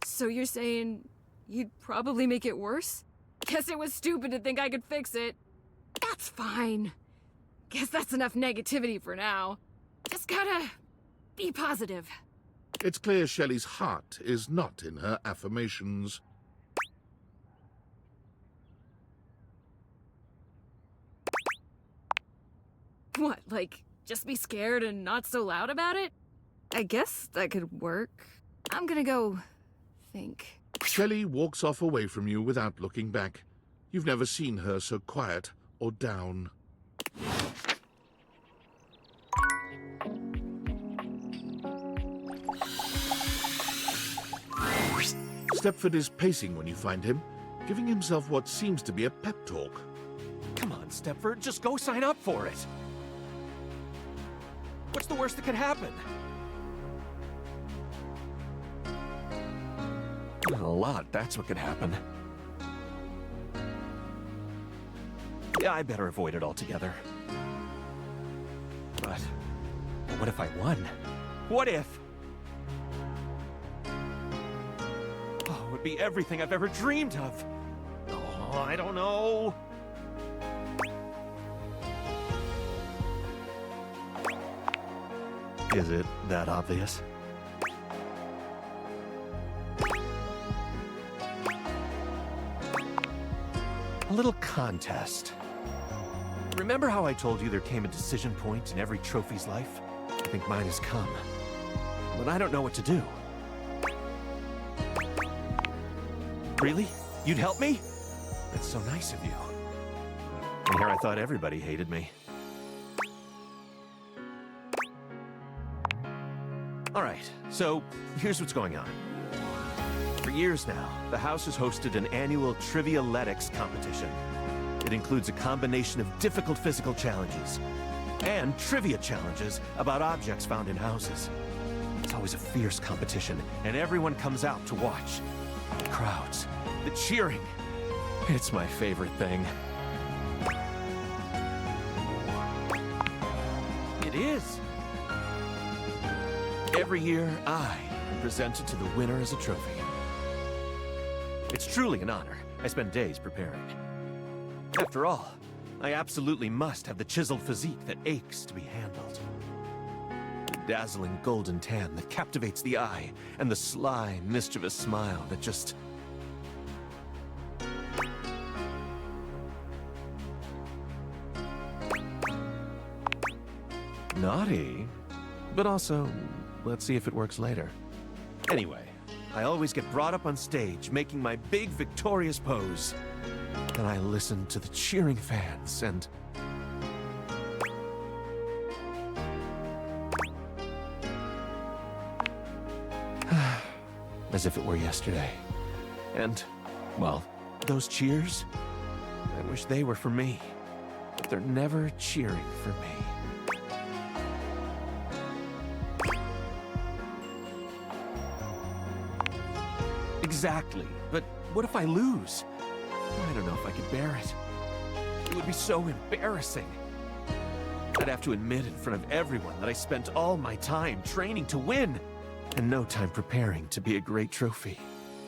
Speaker 13: So you're saying you'd probably make it worse? Guess it was stupid to think I could fix it.
Speaker 14: That
Speaker 13: That's fine. Guess that's enough negativity for now. Just gotta be positive.
Speaker 1: It's clear Shelley's heart is not in her affirmations.
Speaker 13: What, like, just be scared and not so loud about it? I guess that could work. I'm gonna go think.
Speaker 1: Shelley walks off away from you without looking back. You've never seen her so quiet or down. Stepford is pacing when you find him, giving himself what seems to be a pep talk.
Speaker 7: Come on, Stepford, just go sign up for it. What's the worst that could happen? A lot, that's what could happen. Yeah, I better avoid it altogether. But what if I won? What if? Oh, it would be everything I've ever dreamed of. Oh, I don't know. Is it that obvious? A little contest. Remember how I told you there came a decision point in every trophy's life? I think mine has come. But I don't know what to do. Really? You'd help me? That's so nice of you. And here I thought everybody hated me. Alright, so here's what's going on. For years now, the house has hosted an annual Trivialetics competition. It includes a combination of difficult physical challenges and trivia challenges about objects found in houses. It's always a fierce competition, and everyone comes out to watch. The crowds, the cheering. It's my favorite thing. It is. Every year, I am presented to the winner as a trophy. It's truly an honor. I spend days preparing. After all, I absolutely must have the chiseled physique that aches to be handled. The dazzling golden tan that captivates the eye, and the sly, mischievous smile that just... Naughty, but also, let's see if it works later. Anyway, I always get brought up on stage, making my big victorious pose. Then I listen to the cheering fans, and... as if it were yesterday. And, well, those cheers, I wish they were for me. But they're never cheering for me. Exactly, but what if I lose? I don't know if I could bear it. It would be so embarrassing. I'd have to admit in front of everyone that I spent all my time training to win, and no time preparing to be a great trophy.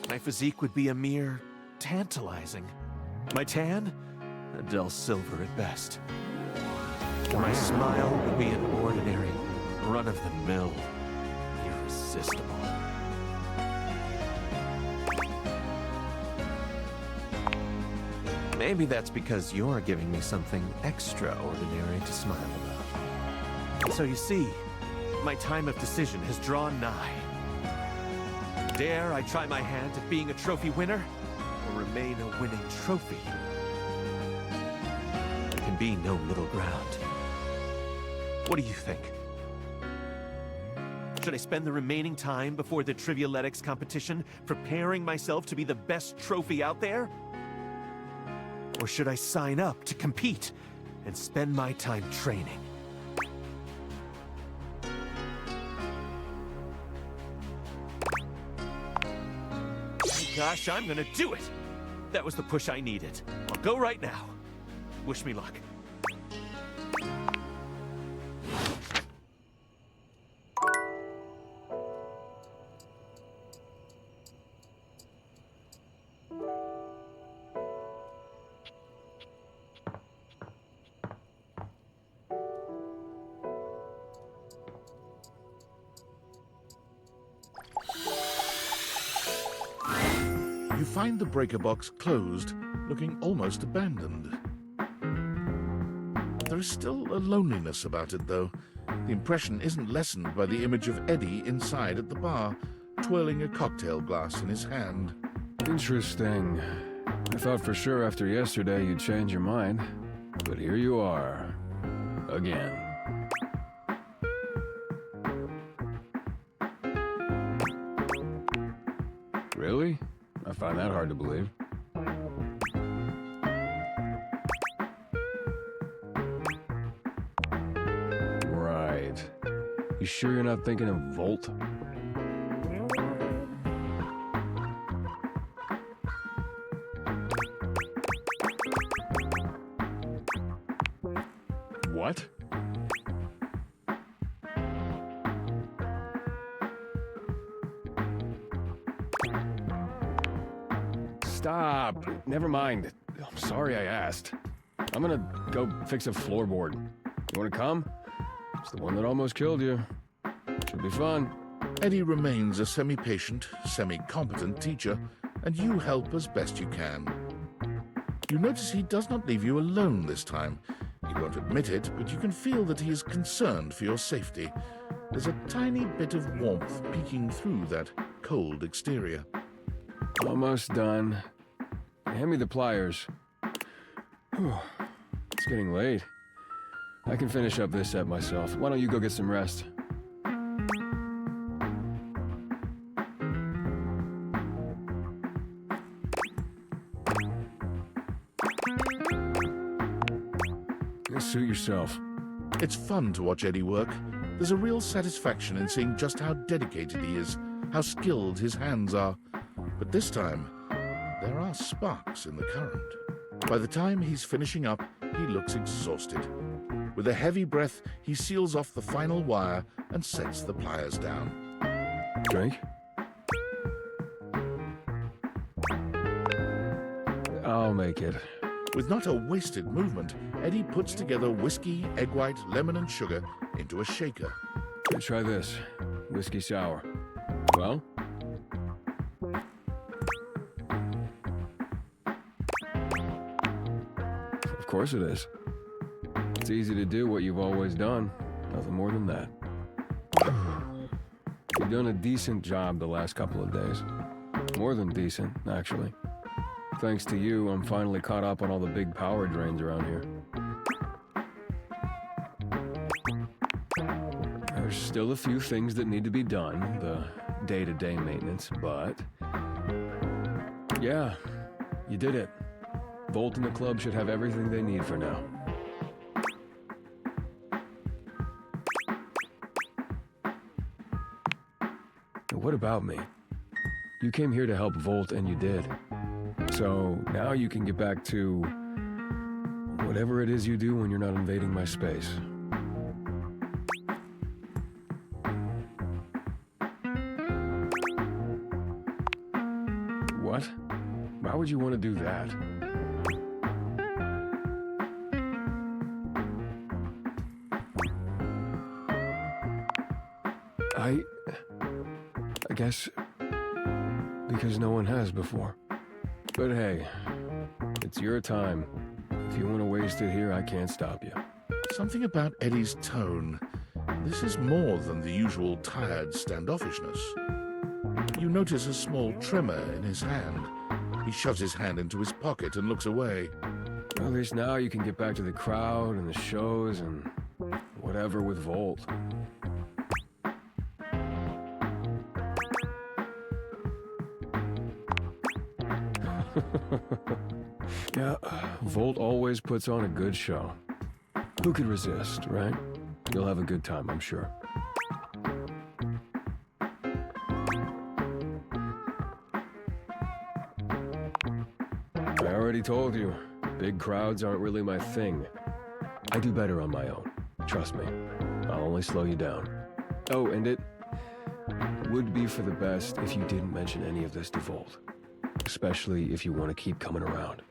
Speaker 7: My physique would be a mere tantalizing. My tan? A dull silver at best. My smile would be an ordinary, run-of-the-mill, irresistible. Maybe that's because you're giving me something extraordinary to smile about. So you see, my time of decision has drawn nigh. Dare I try my hand at being a trophy winner, or remain a winning trophy? There can be no middle ground. What do you think? Should I spend the remaining time before the Trivialetics competition preparing myself to be the best trophy out there? Or should I sign up to compete and spend my time training? Gosh, I'm gonna do it! That was the push I needed. I'll go right now. Wish me luck.
Speaker 1: You find the breaker box closed, looking almost abandoned. There is still a loneliness about it, though. The impression isn't lessened by the image of Eddie inside at the bar, twirling a cocktail glass in his hand.
Speaker 2: Interesting. I thought for sure after yesterday you'd change your mind. But here you are. Again. Really? I find that hard to believe. Right. You sure you're not thinking of Volt? What? Stop. Never mind. I'm sorry I asked. I'm gonna go fix a floorboard. You wanna come? It's the one that almost killed you. Should be fun.
Speaker 1: Eddie remains a semi-patient, semi-competent teacher, and you help as best you can. You notice he does not leave you alone this time. He won't admit it, but you can feel that he is concerned for your safety. There's a tiny bit of warmth peeking through that cold exterior.
Speaker 2: Almost done. Hand me the pliers. Whew. It's getting late. I can finish up this set myself. Why don't you go get some rest? Suit yourself.
Speaker 1: It's fun to watch Eddie work. There's a real satisfaction in seeing just how dedicated he is, how skilled his hands are. But this time, there are sparks in the current. By the time he's finishing up, he looks exhausted. With a heavy breath, he seals off the final wire and sets the pliers down.
Speaker 2: Drink? I'll make it.
Speaker 1: With not a wasted movement, Eddie puts together whiskey, egg white, lemon, and sugar into a shaker.
Speaker 2: Try this. Whiskey sour. Well? Of course it is. It's easy to do what you've always done. Nothing more than that. You've done a decent job the last couple of days. More than decent, actually. Thanks to you, I'm finally caught up on all the big power drains around here. There's still a few things that need to be done, the day-to-day maintenance, but... yeah, you did it. Volt and the club should have everything they need for now. What about me? You came here to help Volt, and you did. So now you can get back to whatever it is you do when you're not invading my space. What? Why would you want to do that? I guess because no one has before. But hey, it's your time. If you want to waste it here, I can't stop you.
Speaker 1: Something about Eddie's tone. This is more than the usual tired standoffishness. You notice a small tremor in his hand. He shoves his hand into his pocket and looks away.
Speaker 2: Well, at least now you can get back to the crowd and the shows and whatever with Volt. Yeah, Volt always puts on a good show. Who could resist, right? You'll have a good time, I'm sure. I already told you, big crowds aren't really my thing. I do better on my own. Trust me. I'll only slow you down. Oh, and it would be for the best if you didn't mention any of this to Volt. Especially if you want to keep coming around.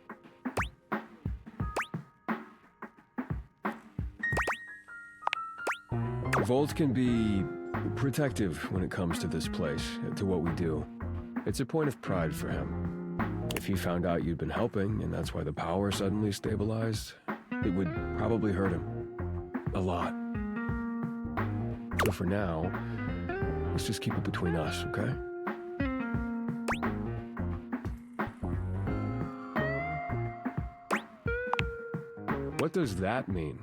Speaker 2: Volt can be protective when it comes to this place, to what we do. It's a point of pride for him. If he found out you'd been helping, and that's why the power suddenly stabilized, it would probably hurt him. A lot. So for now, let's just keep it between us, okay? What does that mean?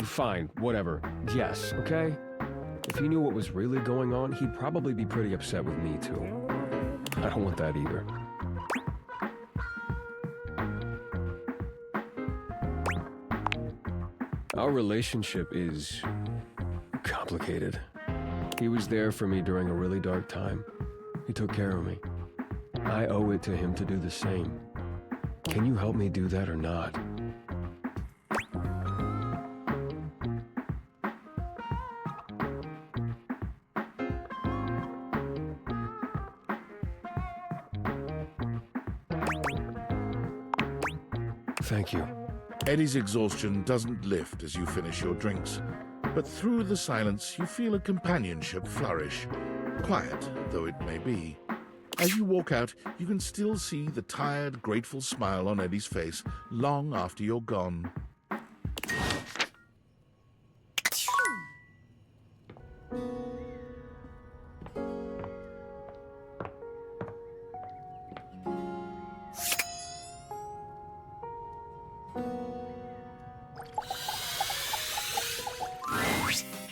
Speaker 2: Fine, whatever. Yes, okay? If he knew what was really going on, he'd probably be pretty upset with me, too. I don't want that either. Our relationship is complicated. He was there for me during a really dark time. He took care of me. I owe it to him to do the same. Can you help me do that or not? Thank you.
Speaker 1: Eddie's exhaustion doesn't lift as you finish your drinks, but through the silence you feel a companionship flourish, quiet though it may be. As you walk out, you can still see the tired, grateful smile on Eddie's face long after you're gone.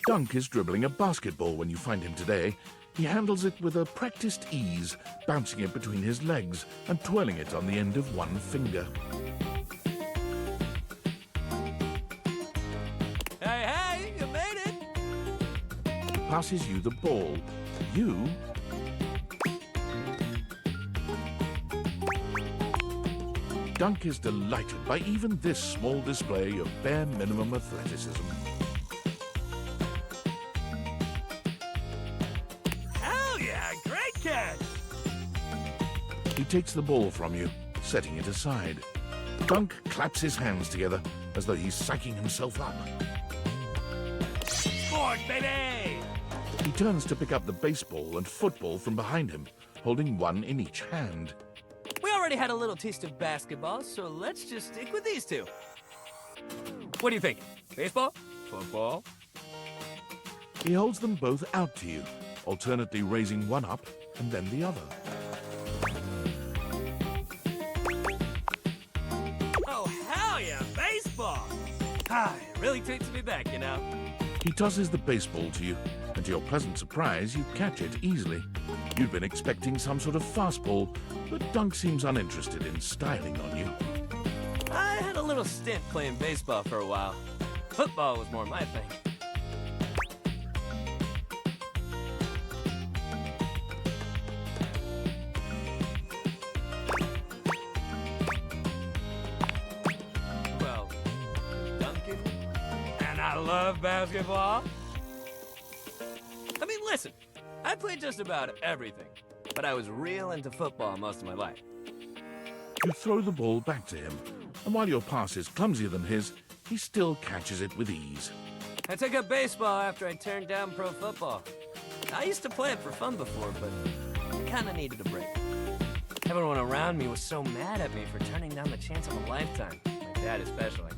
Speaker 1: Dunk is dribbling a basketball when you find him today. He handles it with a practiced ease, bouncing it between his legs and twirling it on the end of one finger.
Speaker 12: Hey, you made it!
Speaker 1: Passes you the ball. You... Dunk is delighted by even this small display of bare minimum athleticism. He takes the ball from you, setting it aside. Dunk claps his hands together as though he's psyching himself up.
Speaker 12: Sport, baby!
Speaker 1: He turns to pick up the baseball and football from behind him, holding one in each hand.
Speaker 12: We already had a little taste of basketball, so let's just stick with these two. What do you think? Baseball? Football?
Speaker 1: He holds them both out to you, alternately raising one up and then the other.
Speaker 12: It really takes me back, you know.
Speaker 1: He tosses the baseball to you, and to your pleasant surprise, you catch it easily. You'd been expecting some sort of fastball, but Dunk seems uninterested in styling on you.
Speaker 12: I had a little stint playing baseball for a while. Football was more my thing. I love basketball. I mean, listen, I played just about everything, but I was real into football most of my life.
Speaker 1: You throw the ball back to him, and while your pass is clumsier than his, he still catches it with ease.
Speaker 12: I took up baseball after I turned down pro football. I used to play it for fun before, but I kind of needed a break. Everyone around me was so mad at me for turning down the chance of a lifetime, my dad especially.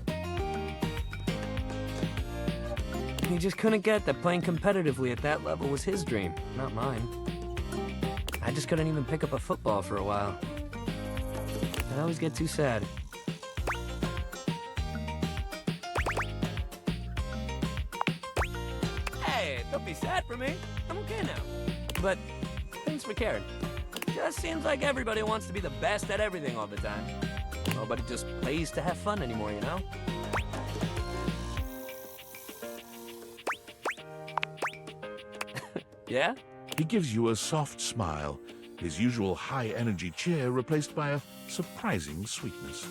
Speaker 12: He just couldn't get that playing competitively at that level was his dream, not mine. I just couldn't even pick up a football for a while. I always get too sad. Hey, don't be sad for me. I'm okay now. But thanks for caring. Just seems like everybody wants to be the best at everything all the time. Nobody just plays to have fun anymore, you know? Yeah?
Speaker 1: He gives you a soft smile, his usual high-energy cheer replaced by a surprising sweetness.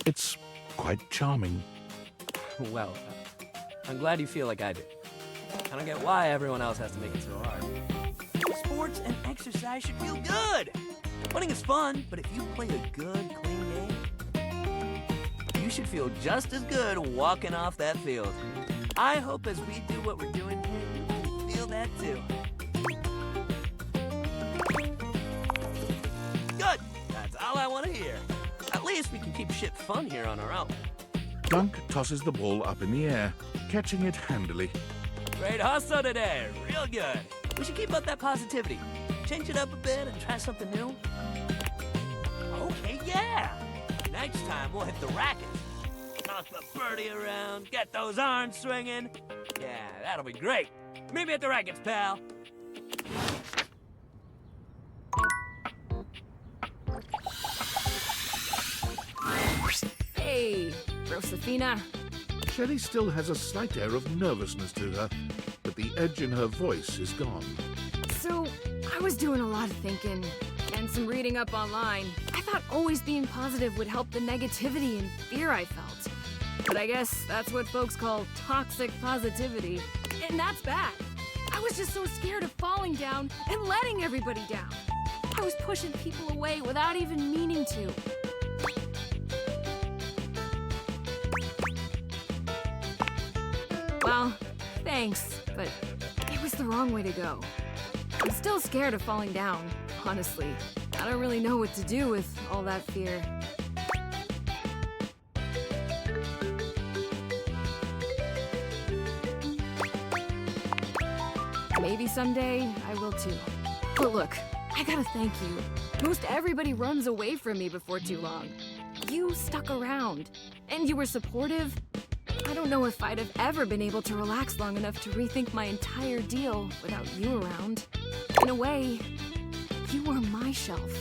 Speaker 1: It's quite charming.
Speaker 12: Well, I'm glad you feel like I do. I don't get why everyone else has to make it so hard. Sports and exercise should feel good! Winning is fun, but if you play a good, clean game, you should feel just as good walking off that field. I hope as we do what we're doing here, you can feel that too. Good! That's all I want to hear. At least we can keep shit fun here on our own.
Speaker 1: Gunk tosses the ball up in the air, catching it handily.
Speaker 12: Great hustle today. Real good. We should keep up that positivity. Change it up a bit and try something new. Okay, yeah. Next time we'll hit the racket. Toss the birdie around, get those arms swinging. Yeah, that'll be great. Meet me at the rackets, pal.
Speaker 13: Hey, Rosefina.
Speaker 1: Shelley still has a slight air of nervousness to her, but the edge in her voice is gone.
Speaker 13: So, I was doing a lot of thinking and some reading up online. I thought always being positive would help the negativity and fear I felt. But I guess that's what folks call toxic positivity. And that's bad. I was just so scared of falling down and letting everybody down. I was pushing people away without even meaning to. Well, thanks, but it was the wrong way to go. I'm still scared of falling down, honestly. I don't really know what to do with all that fear. Maybe someday I will too. But look, I gotta thank you. Most everybody runs away from me before too long. You stuck around, and you were supportive. I don't know if I'd have ever been able to relax long enough to rethink my entire deal without you around. In a way, you were my shelf.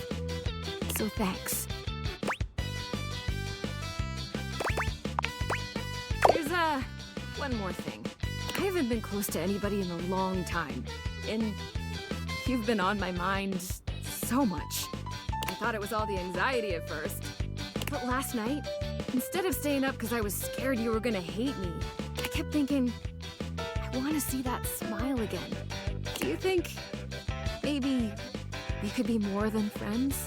Speaker 13: So thanks. There's, one more thing. I haven't been close to anybody in a long time, and you've been on my mind so much. I thought it was all the anxiety at first. But last night, instead of staying up because I was scared you were gonna hate me, I kept thinking, I want to see that smile again. Do you think maybe we could be more than friends?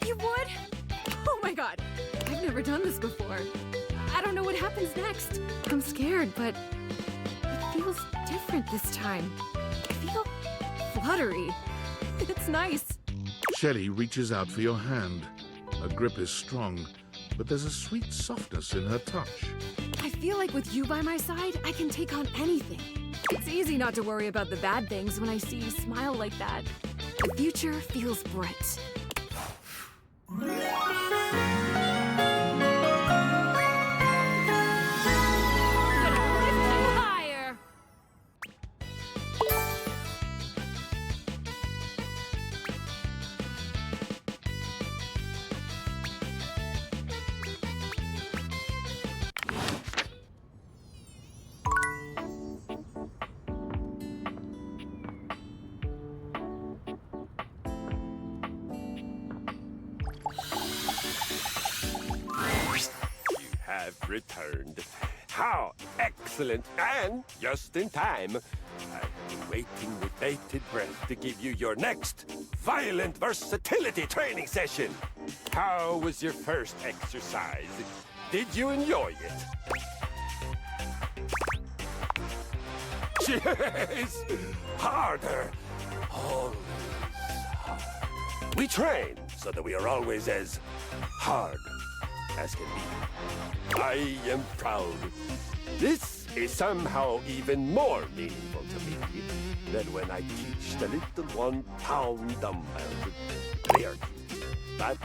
Speaker 13: You would? Oh my god, I've never done this before. I don't know what happens next. I'm scared, but it feels different this time. I feel fluttery. It's nice.
Speaker 1: Shelley reaches out for your hand. Her grip is strong, but there's a sweet softness in her touch.
Speaker 13: I feel like with you by my side, I can take on anything. It's easy not to worry about the bad things when I see you smile like that. The future feels bright.
Speaker 15: Returned. How excellent, and just in time. I've been waiting with bated breath to give you your next violent versatility training session. How was your first exercise? Did you enjoy it? Yes! Harder! Always hard. We train so that we are always as hard as can be. I am proud. This is somehow even more meaningful to me than when I teach the little 1-pound dumbbell. They are cute, but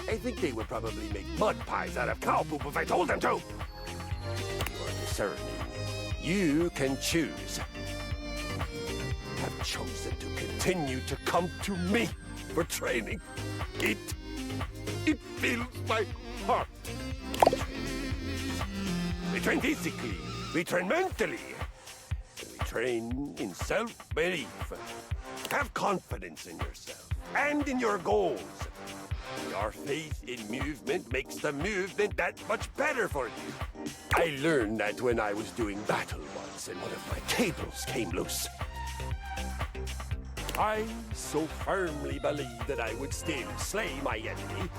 Speaker 15: I think they would probably make mud pies out of cow poop if I told them to. You are discerning. You can choose. You have chosen to continue to come to me for training. It fills my heart. We train physically, we train mentally, we train in self-belief. Have confidence in yourself and in your goals. Your faith in movement makes the movement that much better for you. I learned that when I was doing battle once and one of my cables came loose. I so firmly believed that I would still slay my enemy.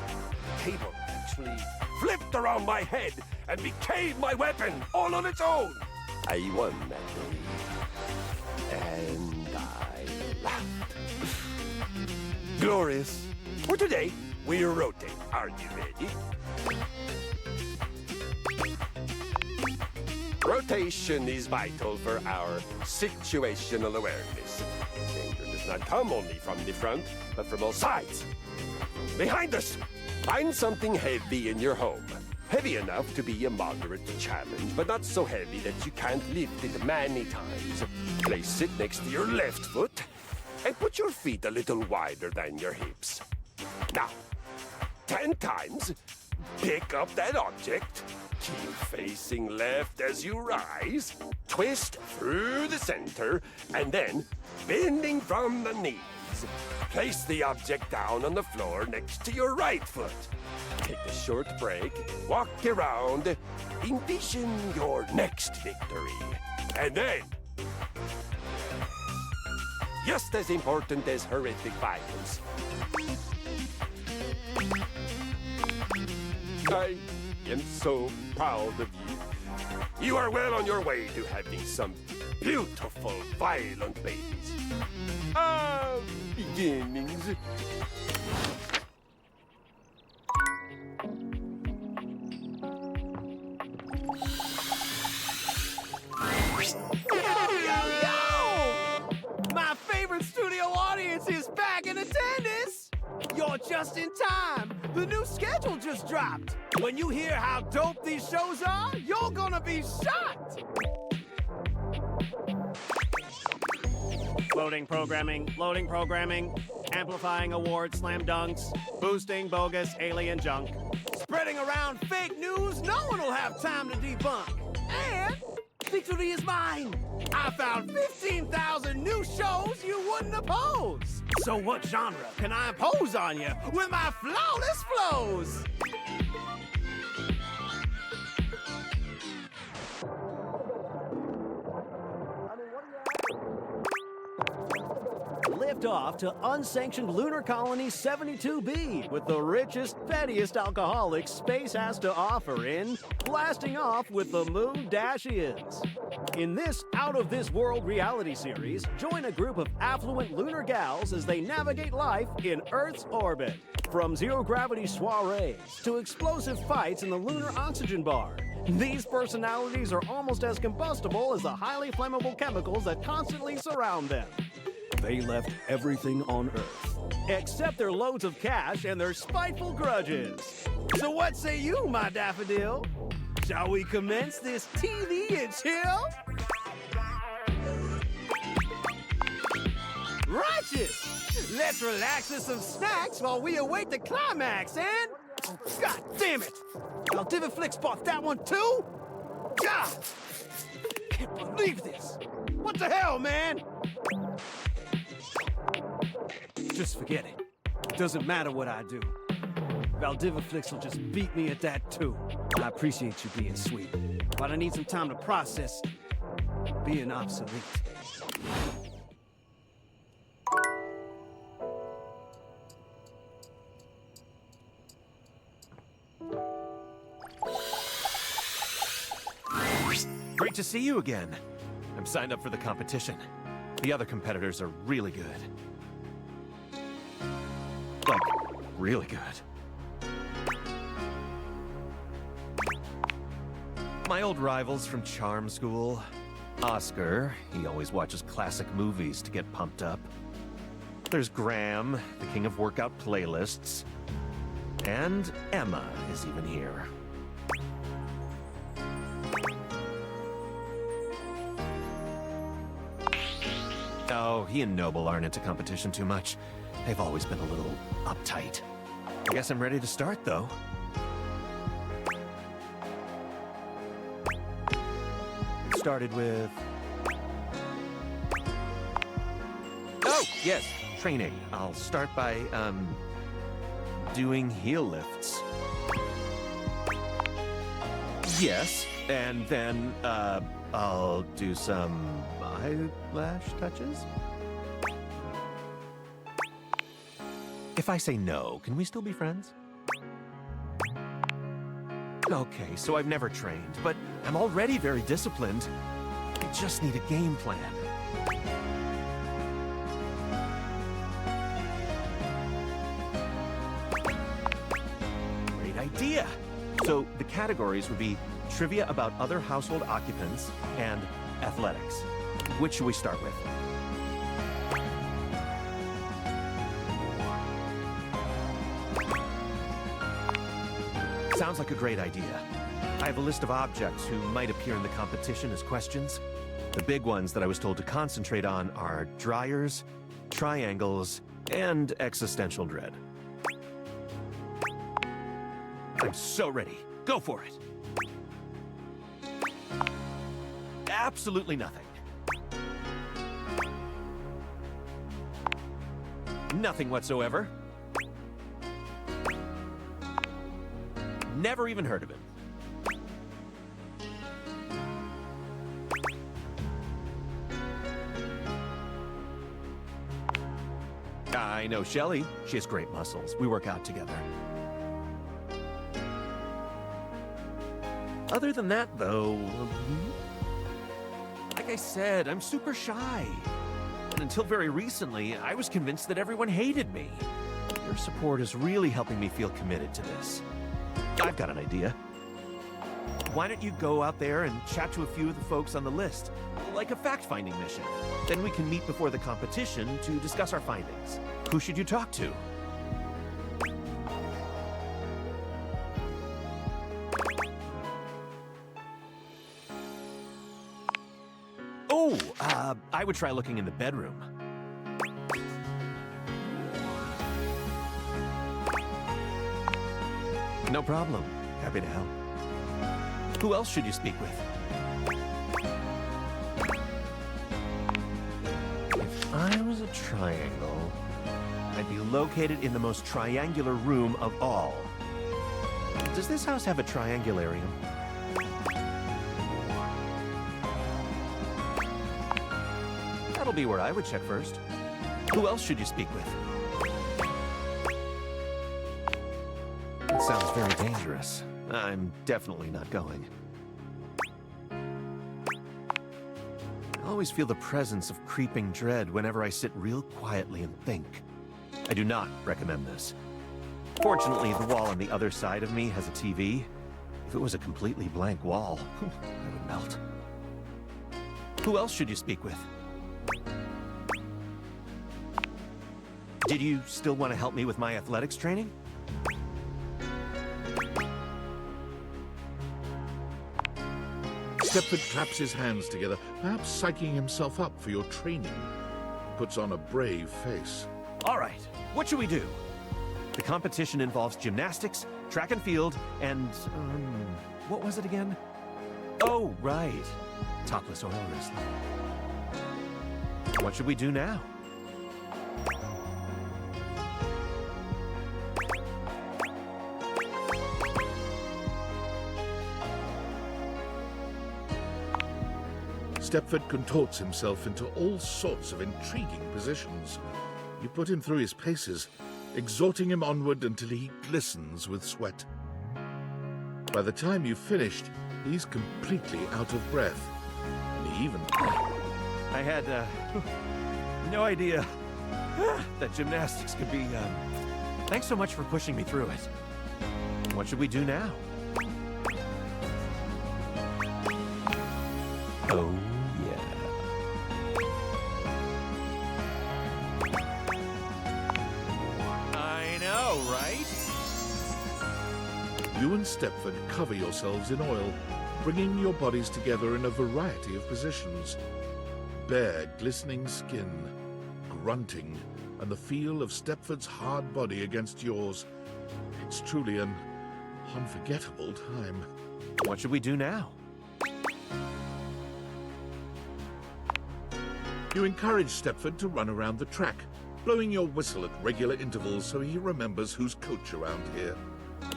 Speaker 15: The cable actually flipped around my head, and became my weapon all on its own. I won that day. And I laughed. Glorious. For today, we rotate. Are you ready? Rotation is vital for our situational awareness. Danger does not come only from the front, but from all sides. Behind us, find something heavy in your home. Heavy enough to be a moderate challenge, but not so heavy that you can't lift it many times. Place it next to your left foot, and put your feet a little wider than your hips. Now, 10 times, pick up that object. Keep facing left as you rise, twist through the center, and then, bending from the knees, place the object down on the floor next to your right foot. Take a short break, walk around, envision your next victory. And then, just as important as horrific violence, I am so proud of you. You are well on your way to having some beautiful, violent babies. Beginnings.
Speaker 16: My favorite studio audience is back in attendance! You're just in time! The new schedule just dropped! When you hear how dope these shows are, you're gonna be shocked! Loading programming, amplifying award slam dunks, boosting bogus alien junk, spreading around fake news no one will have time to debunk. And victory is mine! I found 15,000 new shows you wouldn't oppose! So what genre can I impose on you with my flawless flows? Lift off to unsanctioned lunar colony 72B with the richest, pettiest alcoholics space has to offer in Blasting Off with the Moon Dashians. In this out-of-this-world reality series, join a group of affluent lunar gals as they navigate life in Earth's orbit. From zero-gravity soirees to explosive fights in the lunar oxygen bar, these personalities are almost as combustible as the highly flammable chemicals that constantly surround them. They left everything on Earth, except their loads of cash and their spiteful grudges. So what say you, my daffodil? Shall we commence this TV and chill? Righteous! Let's relax with some snacks while we await the climax, and... God damn it! Valdiviflix bought that one too? God! Can't believe this! What the hell, man? Just forget it. Doesn't matter what I do. Valdiviflix will just beat me at that too. I appreciate you being sweet, but I need some time to process being obsolete.
Speaker 17: Great to see you again. I'm signed up for the competition. The other competitors are really good. Like, really good. My old rivals from charm school. Oscar, he always watches classic movies to get pumped up. There's Graham, the king of workout playlists. And Emma is even here. Oh, he and Noble aren't into competition too much. They've always been a little uptight. I guess I'm ready to start, though. Started with... Oh, yes, training. I'll start by, doing heel lifts. Yes, and then, I'll do some eyelash touches. If I say no, can we still be friends? Okay, so I've never trained, but I'm already very disciplined. I just need a game plan. Great idea! So the categories would be trivia about other household occupants and athletics. Which should we start with? Sounds like a great idea. I have a list of objects who might appear in the competition as questions. The big ones that I was told to concentrate on are dryers, triangles, and existential dread. I'm so ready. Go for it. Absolutely nothing. Nothing whatsoever. Never even heard of him. I know Shelly. She has great muscles. We work out together. Other than that, though, like I said, I'm super shy. And until very recently, I was convinced that everyone hated me. Your support is really helping me feel committed to this. I've got an idea. Why don't you go out there and chat to a few of the folks on the list, like a fact-finding mission? Then we can meet before the competition to discuss our findings. Who should you talk to? Oh, I would try looking in the bedroom. No problem. Happy to help. Who else should you speak with? If I was a triangle, I'd be located in the most triangular room of all. Does this house have a triangularium? That'll be where I would check first. Who else should you speak with? It sounds very dangerous. I'm definitely not going. I always feel the presence of creeping dread whenever I sit real quietly and think. I do not recommend this. Fortunately, the wall on the other side of me has a TV. If it was a completely blank wall, I would melt. Who else should you speak with? Did you still want to help me with my athletics training?
Speaker 1: Stepford claps his hands together, perhaps psyching himself up for your training. Puts on a brave face.
Speaker 17: All right, what should we do? The competition involves gymnastics, track and field, and, what was it again? Oh, right. Topless oil wrestling. What should we do now?
Speaker 1: Stepford contorts himself into all sorts of intriguing positions. You put him through his paces, exhorting him onward until he glistens with sweat. By the time you've finished, he's completely out of breath. And he even...
Speaker 17: I had, no idea that gymnastics could be, Thanks so much for pushing me through it. What should we do now? Oh, yeah. I know, right?
Speaker 1: You and Stepford cover yourselves in oil, bringing your bodies together in a variety of positions. Bare, glistening skin, grunting, and the feel of Stepford's hard body against yours. It's truly an unforgettable time.
Speaker 17: What should we do now?
Speaker 1: You encourage Stepford to run around the track, blowing your whistle at regular intervals so he remembers who's coach around here.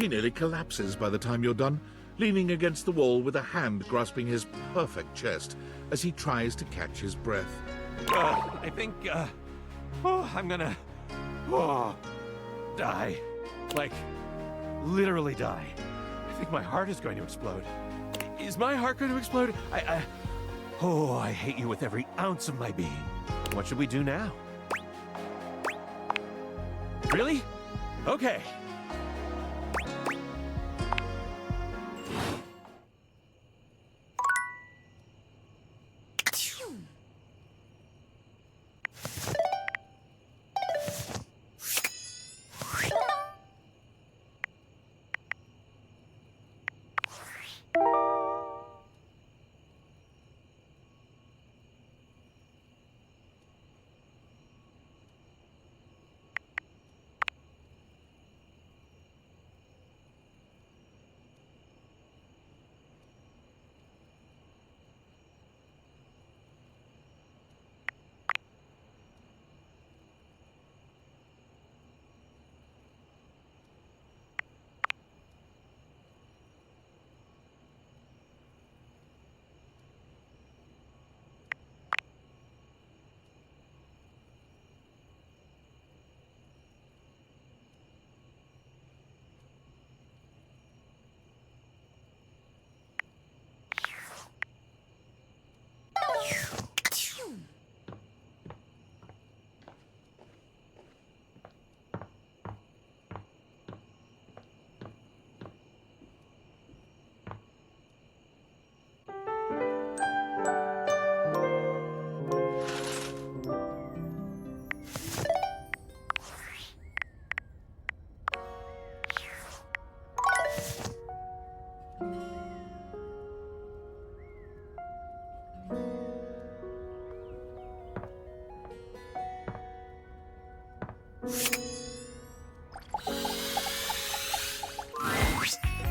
Speaker 1: He nearly collapses by the time you're done, leaning against the wall with a hand grasping his perfect chest as he tries to catch his breath.
Speaker 17: I think, I'm gonna, die. Like, literally die. think my heart is going to explode. Is my heart going to explode? Oh, I hate you with every ounce of my being. What should we do now? Really? Okay.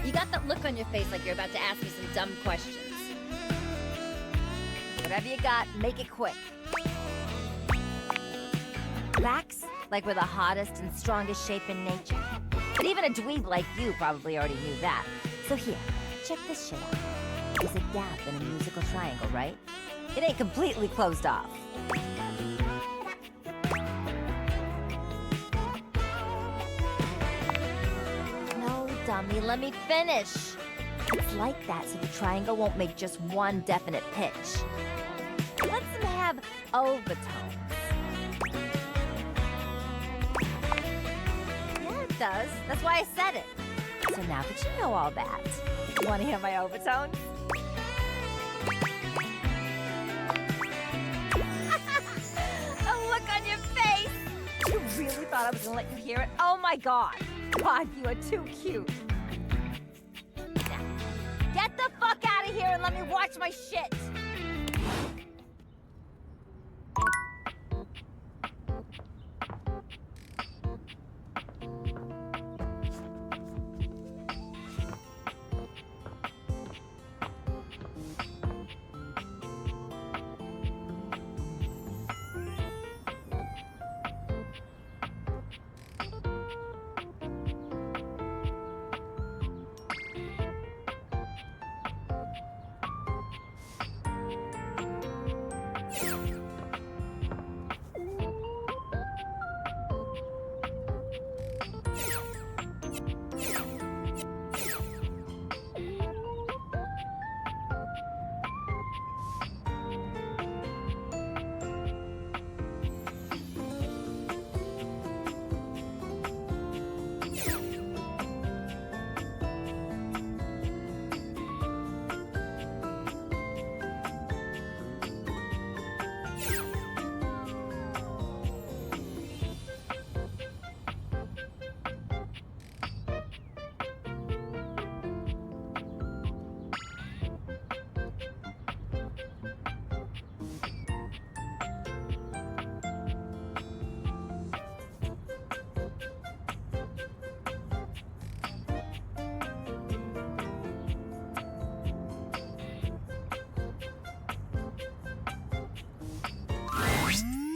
Speaker 3: You got that look on your face like you're about to ask me some dumb questions. Whatever you got, make it quick. Relax, like we're the hottest and strongest shape in nature. But even a dweeb like you probably already knew that. So here, check this shit out. There's a gap in a musical triangle, right? It ain't completely closed off. No, dummy, let me finish. It's like that so the triangle won't make just one definite pitch. Let's have overtones. Yeah, it does. That's why I said it. So now that you know all that, want to hear my overtones? A look on your face! You really thought I was gonna let you hear it? Oh my god! God, you are too cute. Now, get the fuck out of here and let me watch my shit!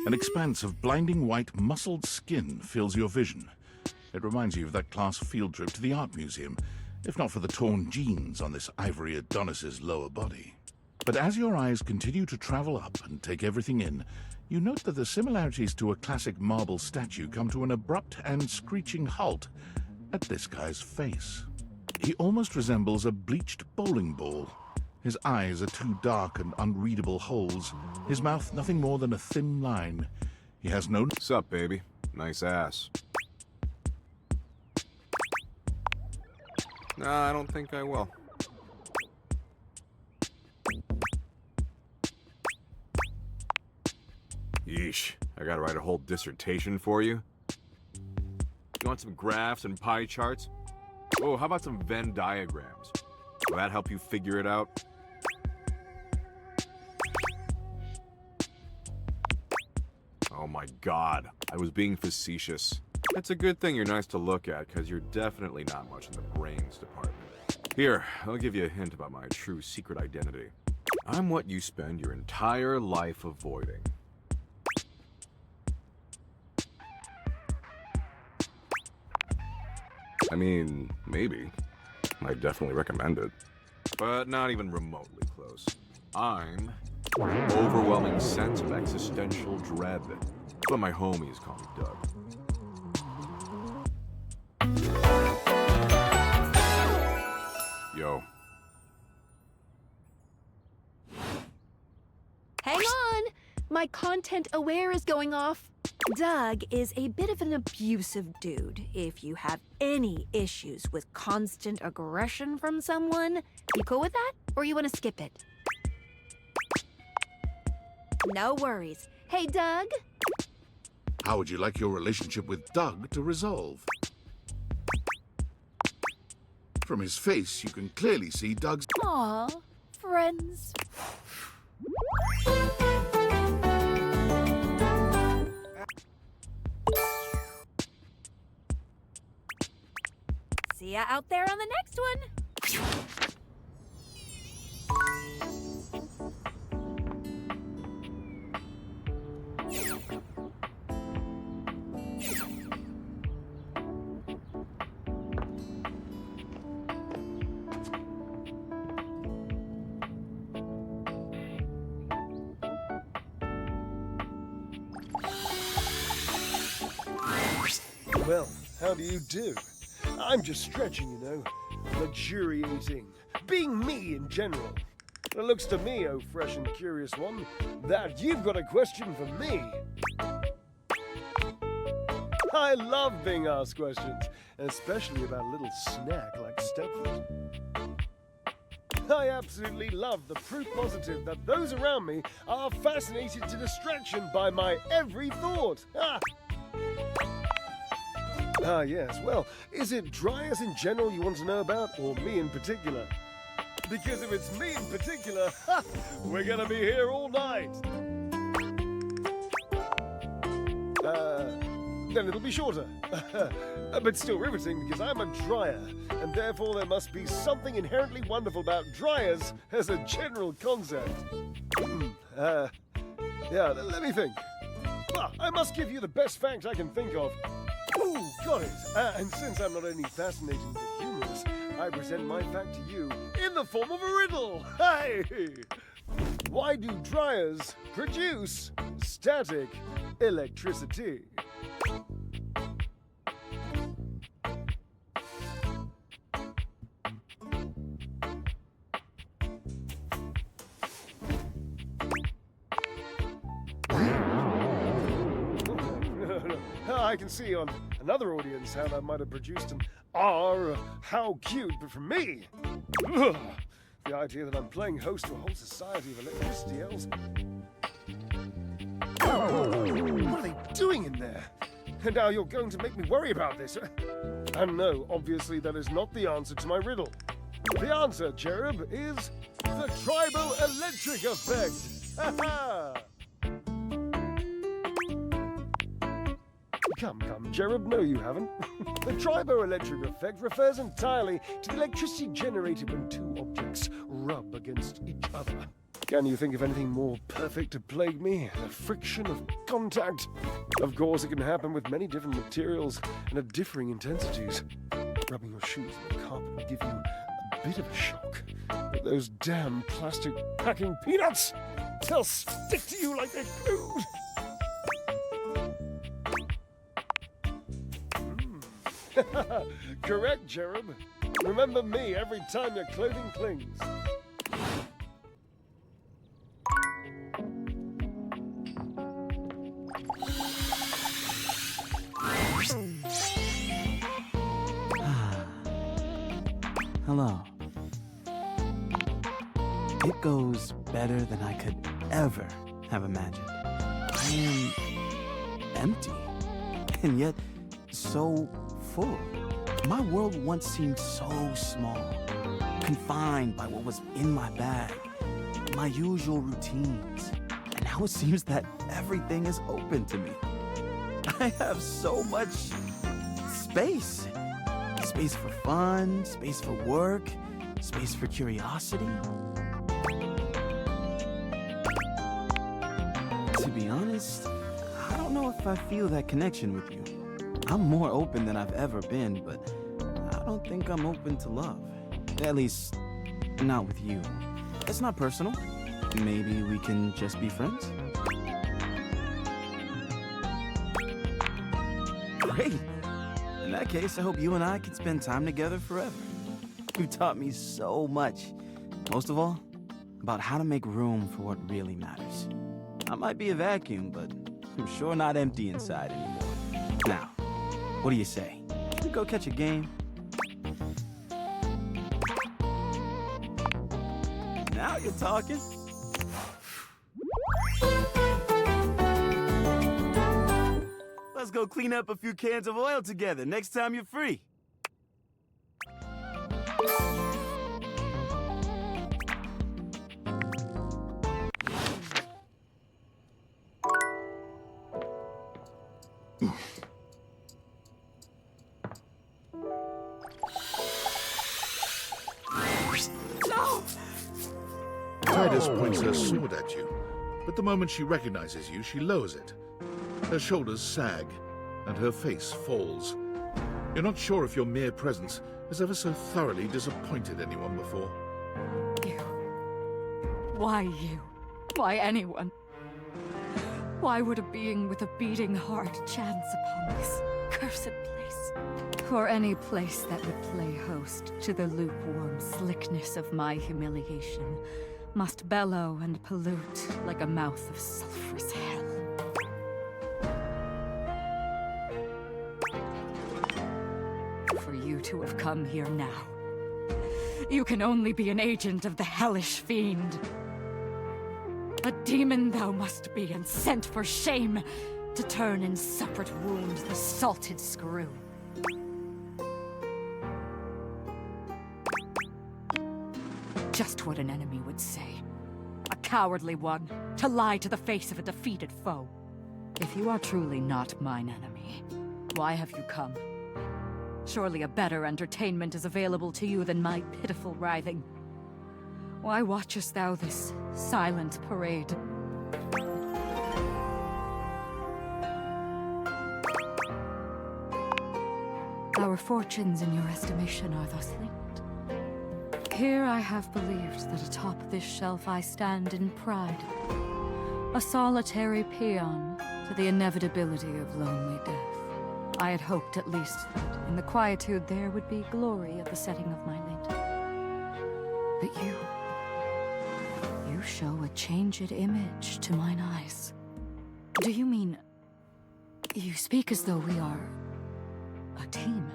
Speaker 1: An expanse of blinding white, muscled skin fills your vision. It reminds you of that class field trip to the art museum, if not for the torn jeans on this ivory Adonis's lower body. But as your eyes continue to travel up and take everything in, you note that the similarities to a classic marble statue come to an abrupt and screeching halt at this guy's face. He almost resembles a bleached bowling ball. His eyes are two dark and unreadable holes. His mouth nothing more than a thin line. He has no...
Speaker 18: Sup, baby? Nice ass. Nah, I don't think I will. Yeesh, I gotta write a whole dissertation for you? You want some graphs and pie charts? Oh, how about some Venn diagrams? Will that help you figure it out? Oh my god, I was being facetious. It's a good thing you're nice to look at, because you're definitely not much in the brains department. Here, I'll give you a hint about my true secret identity. I'm what you spend your entire life avoiding. I mean, maybe. I definitely recommend it. But not even remotely close. I'm an overwhelming sense of existential dread. But my homies call me Doug. Yo.
Speaker 19: Hang on! My content aware is going off. Doug is a bit of an abusive dude. If you have any issues with constant aggression from someone, you cool with that? Or you want to skip it? No worries. Hey, Doug?
Speaker 1: How would you like your relationship with Doug to resolve? From his face, you can clearly see Doug's...
Speaker 19: Aw, friends. See ya out there on the next one.
Speaker 20: Well, how do you do? I'm just stretching, you know, luxuriating, being me in general. It looks to me, oh fresh and curious one, that you've got a question for me. I love being asked questions, especially about a little snack like Stepford. I absolutely love the proof positive that those around me are fascinated to distraction by my every thought. Yes. Well, is it dryers in general you want to know about, or me in particular? Because if it's me in particular, we're gonna be here all night. Then it'll be shorter. But still riveting, because I'm a dryer, and therefore there must be something inherently wonderful about dryers as a general concept. Let me think. I must give you the best fact I can think of. Ooh, got it. And since I'm not only fascinating but humorous, I present my fact to you in the form of a riddle. Hey! Why do dryers produce static electricity? I can see on another audience how that might have produced an how cute, but for me, the idea that I'm playing host to a whole society of electricity elves. What are they doing in there? And now you're going to make me worry about this. And no, obviously that is not the answer to my riddle. The answer, Cherub, is the triboelectric effect. Ha ha! Come, Cherub, no you haven't. The triboelectric effect refers entirely to the electricity generated when two objects rub against each other. Can you think of anything more perfect to plague me? The friction of contact. Of course, it can happen with many different materials and at differing intensities. Rubbing your shoes on the carpet will give you a bit of a shock. But those damn plastic packing peanuts, they'll stick to you like they're glued. Correct, Cherub. Remember me every time your clothing clings.
Speaker 5: Hello. It goes better than I could ever have imagined. I am empty, and yet so full. My world once seemed so small, confined by what was in my bag, my usual routines. And now it seems that everything is open to me. I have so much space. Space for fun, space for work, space for curiosity. To be honest, I don't know if I feel that connection with you. I'm more open than I've ever been, but I don't think I'm open to love. At least, not with you. It's not personal. Maybe we can just be friends? Great. In that case, I hope you and I can spend time together forever. You taught me so much. Most of all, about how to make room for what really matters. I might be a vacuum, but I'm sure not empty inside anymore. Now, what do you say? Should we go catch a game? Now you're talking. Let's go clean up a few cans of oil together next time you're free.
Speaker 4: No!
Speaker 1: Titus points her sword at you, but the moment she recognizes you, she lowers it. Her shoulders sag, and her face falls. You're not sure if your mere presence has ever so thoroughly disappointed anyone before.
Speaker 13: You. Why you? Why anyone? Why would a being with a beating heart chance upon this cursed place? For any place that would play host to the lukewarm slickness of my humiliation must bellow and pollute like a mouth of sulphurous hell. For you to have come here now, you can only be an agent of the hellish fiend. A demon thou must be, and sent for shame to turn in separate wounds the salted screw. Just what an enemy would say. A cowardly one, to lie to the face of a defeated foe. If you are truly not mine enemy, why have you come? Surely a better entertainment is available to you than my pitiful writhing. Why watchest thou this silent parade? Our fortunes in your estimation are thus linked. Here I have believed that atop this shelf I stand in pride, a solitary peon to the inevitability of lonely death. I had hoped at least that in the quietude there would be glory at the setting of my lid. But you show a changed image to mine eyes. Do you mean... You speak as though we are... a team?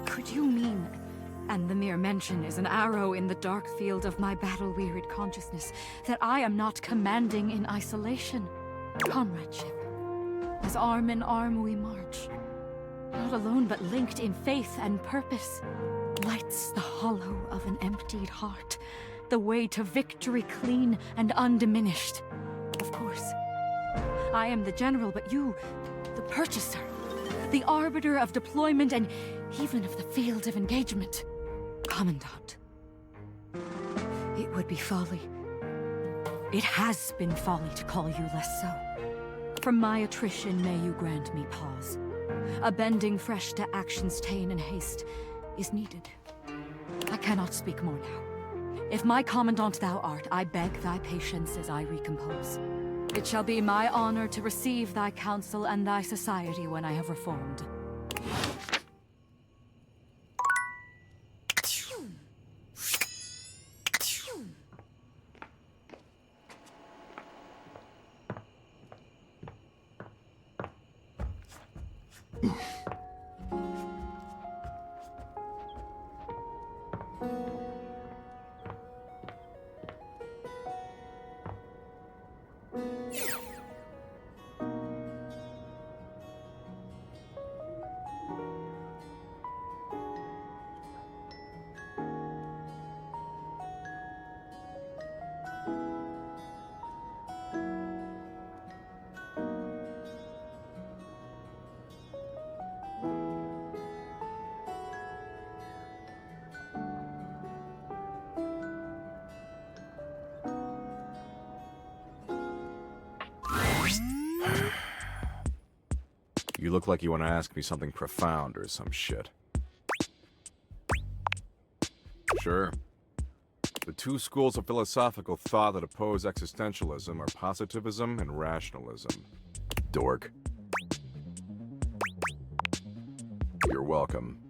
Speaker 13: Could you mean... And the mere mention is an arrow in the dark field of my battle-wearied consciousness, that I am not commanding in isolation. Comradeship. As arm in arm we march. Not alone, but linked in faith and purpose. Lights the hollow of an emptied heart. The way to victory clean and undiminished. Of course. I am the general, but you, the purchaser. The arbiter of deployment and even of the field of engagement. Commandant. It would be folly. It has been folly to call you less so. From my attrition may you grant me pause. A bending fresh to action's ta'en and haste is needed. I cannot speak more now. If my commandant thou art, I beg thy patience as I recompose. It shall be my honor to receive thy counsel and thy society when I have reformed.
Speaker 18: You look like you want to ask me something profound or some shit. Sure. The two schools of philosophical thought that oppose existentialism are positivism and rationalism. Dork. You're welcome.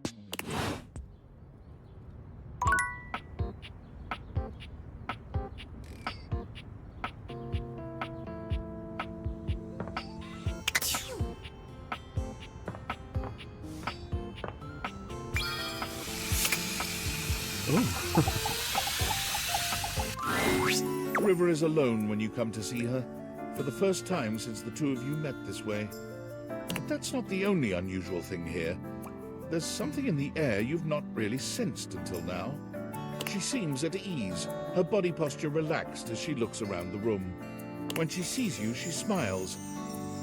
Speaker 1: River is alone when you come to see her, for the first time since the two of you met this way. But that's not the only unusual thing here. There's something in the air you've not really sensed until now. She seems at ease, her body posture relaxed as she looks around the room. When she sees you, she smiles.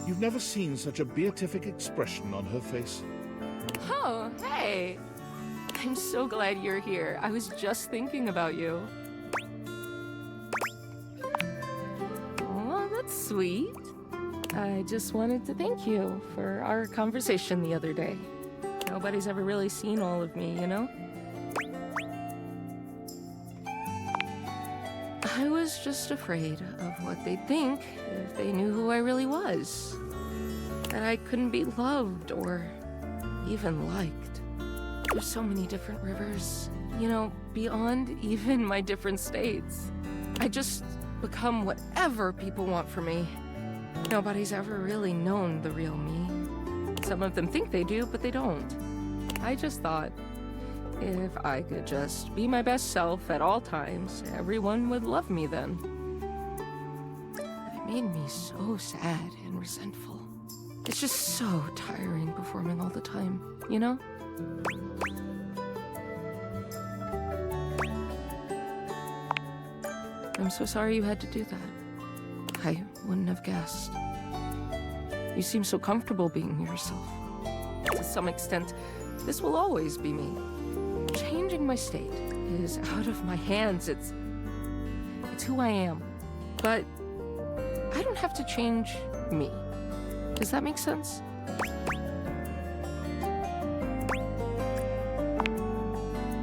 Speaker 1: You've never seen such a beatific expression on her face.
Speaker 4: Oh, hey! I'm so glad you're here. I was just thinking about you. Oh, that's sweet. I just wanted to thank you for our conversation the other day. Nobody's ever really seen all of me, you know? I was just afraid of what they'd think if they knew who I really was. That I couldn't be loved or even liked. There's so many different rivers, you know, beyond even my different states. I just become whatever people want from me. Nobody's ever really known the real me. Some of them think they do, but they don't. I just thought, if I could just be my best self at all times, everyone would love me then. It made me so sad and resentful. It's just so tiring performing all the time, you know? I'm so sorry you had to do that. I wouldn't have guessed. You seem so comfortable being yourself. To some extent, this will always be me. Changing my state is out of my hands. It's who I am. But I don't have to change me. Does that make sense?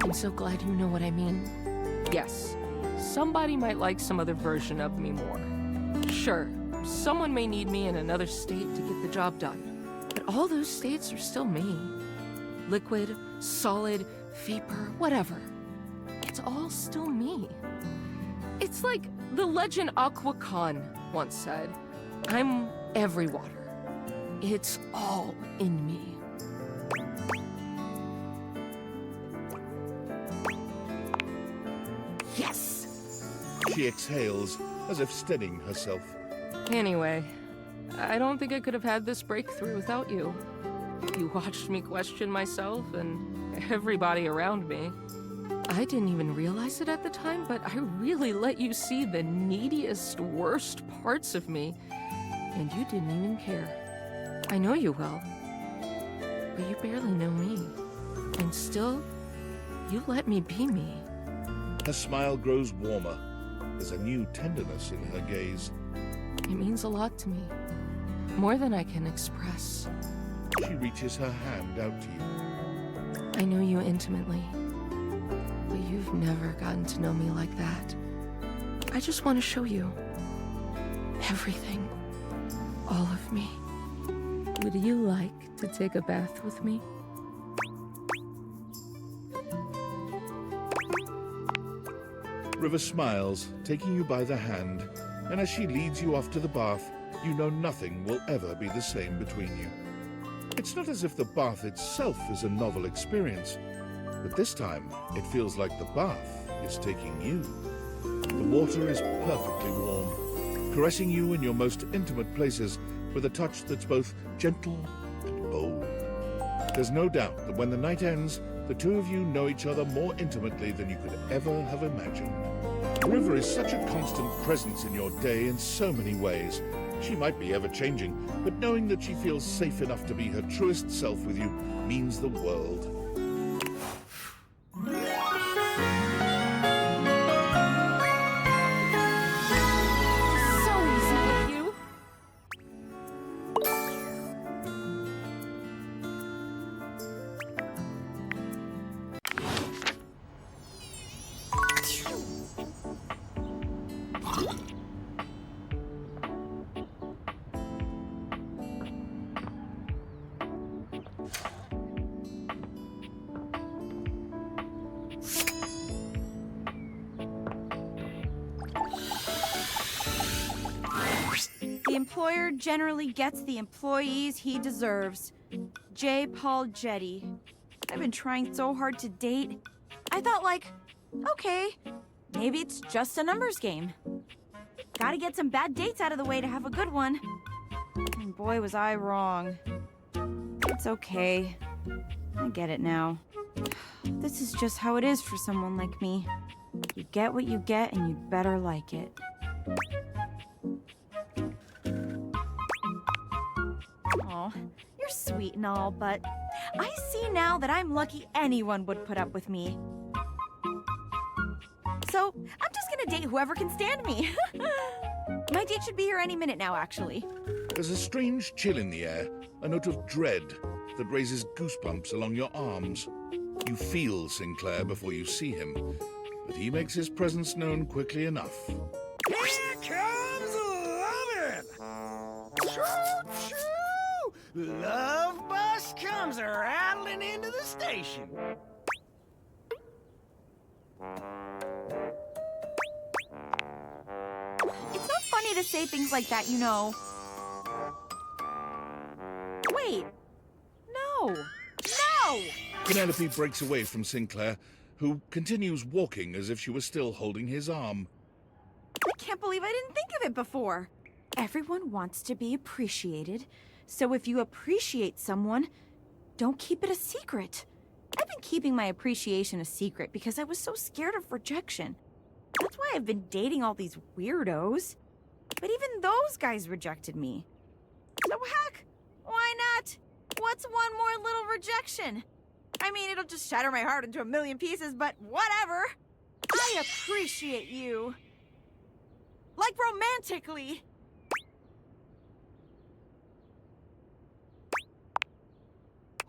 Speaker 4: I'm so glad you know what I mean. Yes, somebody might like some other version of me more. Sure, someone may need me in another state to get the job done. But all those states are still me. Liquid, solid, vapor, whatever. It's all still me. It's like the legend Aqua Khan once said, I'm every water. It's all in me. Yes!
Speaker 1: She exhales, as if steadying herself.
Speaker 4: Anyway, I don't think I could have had this breakthrough without you. You watched me question myself and everybody around me. I didn't even realize it at the time, but I really let you see the neediest, worst parts of me, and you didn't even care. I know you well, but you barely know me. And still, you let me be me.
Speaker 1: Her smile grows warmer. There's a new tenderness in her gaze.
Speaker 4: It means a lot to me. More than I can express.
Speaker 1: She reaches her hand out to you.
Speaker 4: I know you intimately, but you've never gotten to know me like that. I just want to show you everything. All of me. Would you like to take a bath with me?
Speaker 1: River smiles, taking you by the hand, and as she leads you off to the bath, you know nothing will ever be the same between you. It's not as if the bath itself is a novel experience, but this time it feels like the bath is taking you. The water is perfectly warm, caressing you in your most intimate places with a touch that's both gentle and bold. There's no doubt that when the night ends, the two of you know each other more intimately than you could ever have imagined. The river is such a constant presence in your day in so many ways. She might be ever-changing, but knowing that she feels safe enough to be her truest self with you means the world.
Speaker 4: So easy with you.
Speaker 21: The employer generally gets the employees he deserves. J. Paul Jetty. I've been trying so hard to date. I thought, like, okay, maybe it's just a numbers game. Gotta get some bad dates out of the way to have a good one. And boy, was I wrong. It's okay. I get it now. This is just how it is for someone like me. You get what you get, and you better like it. Aw, you're sweet and all, but I see now that I'm lucky anyone would put up with me. So, I'm just gonna date whoever can stand me. My date should be here any minute now, actually.
Speaker 1: There's a strange chill in the air, a note of dread that raises goosebumps along your arms. You feel Sinclair before you see him, but he makes his presence known quickly enough.
Speaker 22: Here comes lovin'! Choo-choo! Love bus comes rattling into the station.
Speaker 21: It's not funny to say things like that, you know. Wait. No. No!
Speaker 1: Penelope breaks away from Sinclair, who continues walking as if she was still holding his arm.
Speaker 21: I can't believe I didn't think of it before. Everyone wants to be appreciated, so if you appreciate someone, don't keep it a secret. I've been keeping my appreciation a secret because I was so scared of rejection. That's why I've been dating all these weirdos. But even those guys rejected me. So heck, why not? What's one more little rejection? I mean, it'll just shatter my heart into a million pieces, but whatever. I appreciate you. Like romantically.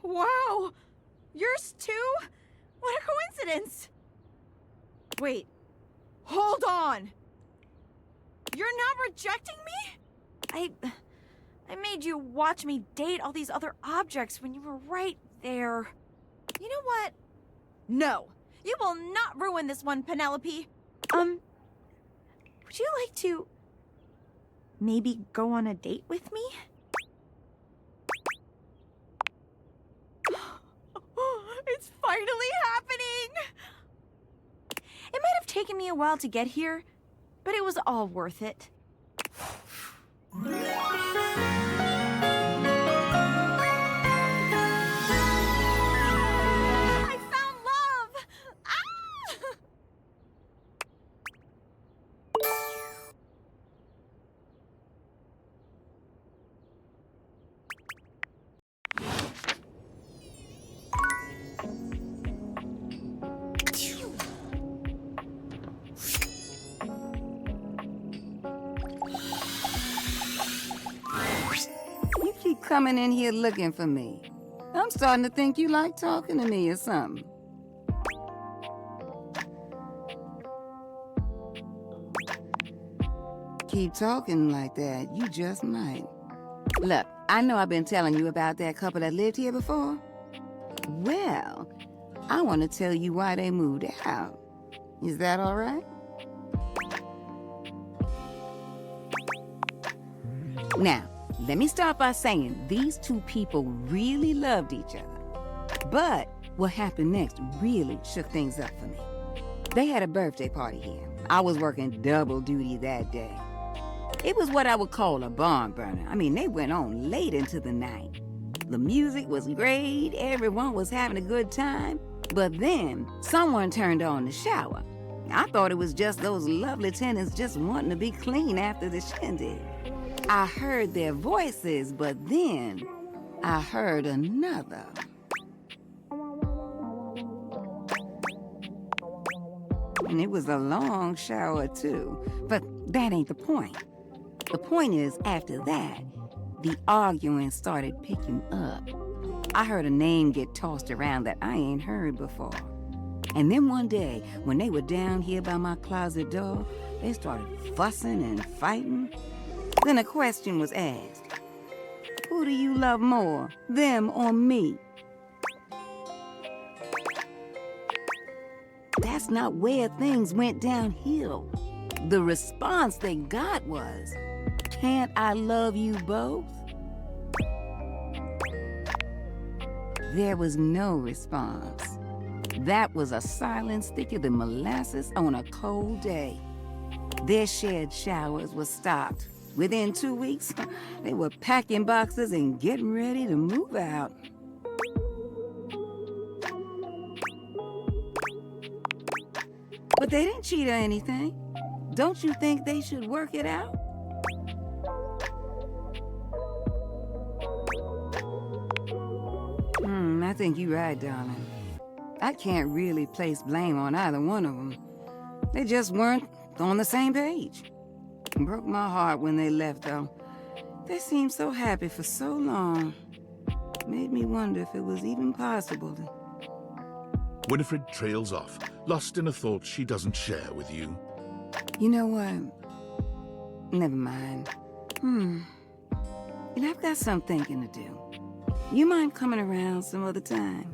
Speaker 21: Wow! Yours too? What a coincidence! Wait. Hold on! You're not rejecting me? I made you watch me date all these other objects when you were right there. You know what? No. You will not ruin this one, Penelope. Would you like to maybe go on a date with me? It's finally happening! It might have taken me a while to get here, but it was all worth it. I found love! Ah!
Speaker 23: You keep coming in here looking for me. I'm starting to think you like talking to me or something. Keep talking like that, you just might. Look, I know I've been telling you about that couple that lived here before. Well, I want to tell you why they moved out. Is that all right? Now, let me start by saying these two people really loved each other. But what happened next really shook things up for me. They had a birthday party here. I was working double duty that day. It was what I would call a barn burner. I mean, they went on late into the night. The music was great, everyone was having a good time. But then, someone turned on the shower. I thought it was just those lovely tenants just wanting to be clean after the shindig. I heard their voices, but then I heard another. And it was a long shower, too. But that ain't the point. The point is, after that, the arguing started picking up. I heard a name get tossed around that I ain't heard before. And then one day, when they were down here by my closet door, they started fussing and fighting. Then a question was asked. Who do you love more, them or me? That's not where things went downhill. The response they got was, can't I love you both? There was no response. That was a silence thicker than molasses on a cold day. Their shared showers were stopped. Within 2 weeks, they were packing boxes and getting ready to move out. But they didn't cheat or anything. Don't you think they should work it out? I think you're right, darling. I can't really place blame on either one of them. They just weren't on the same page. It broke my heart when they left, though. They seemed so happy for so long. Made me wonder if it was even possible to...
Speaker 1: Winifred trails off, lost in a thought she doesn't share with you.
Speaker 23: You know what? Never mind. I've got some thinking to do. You mind coming around some other time?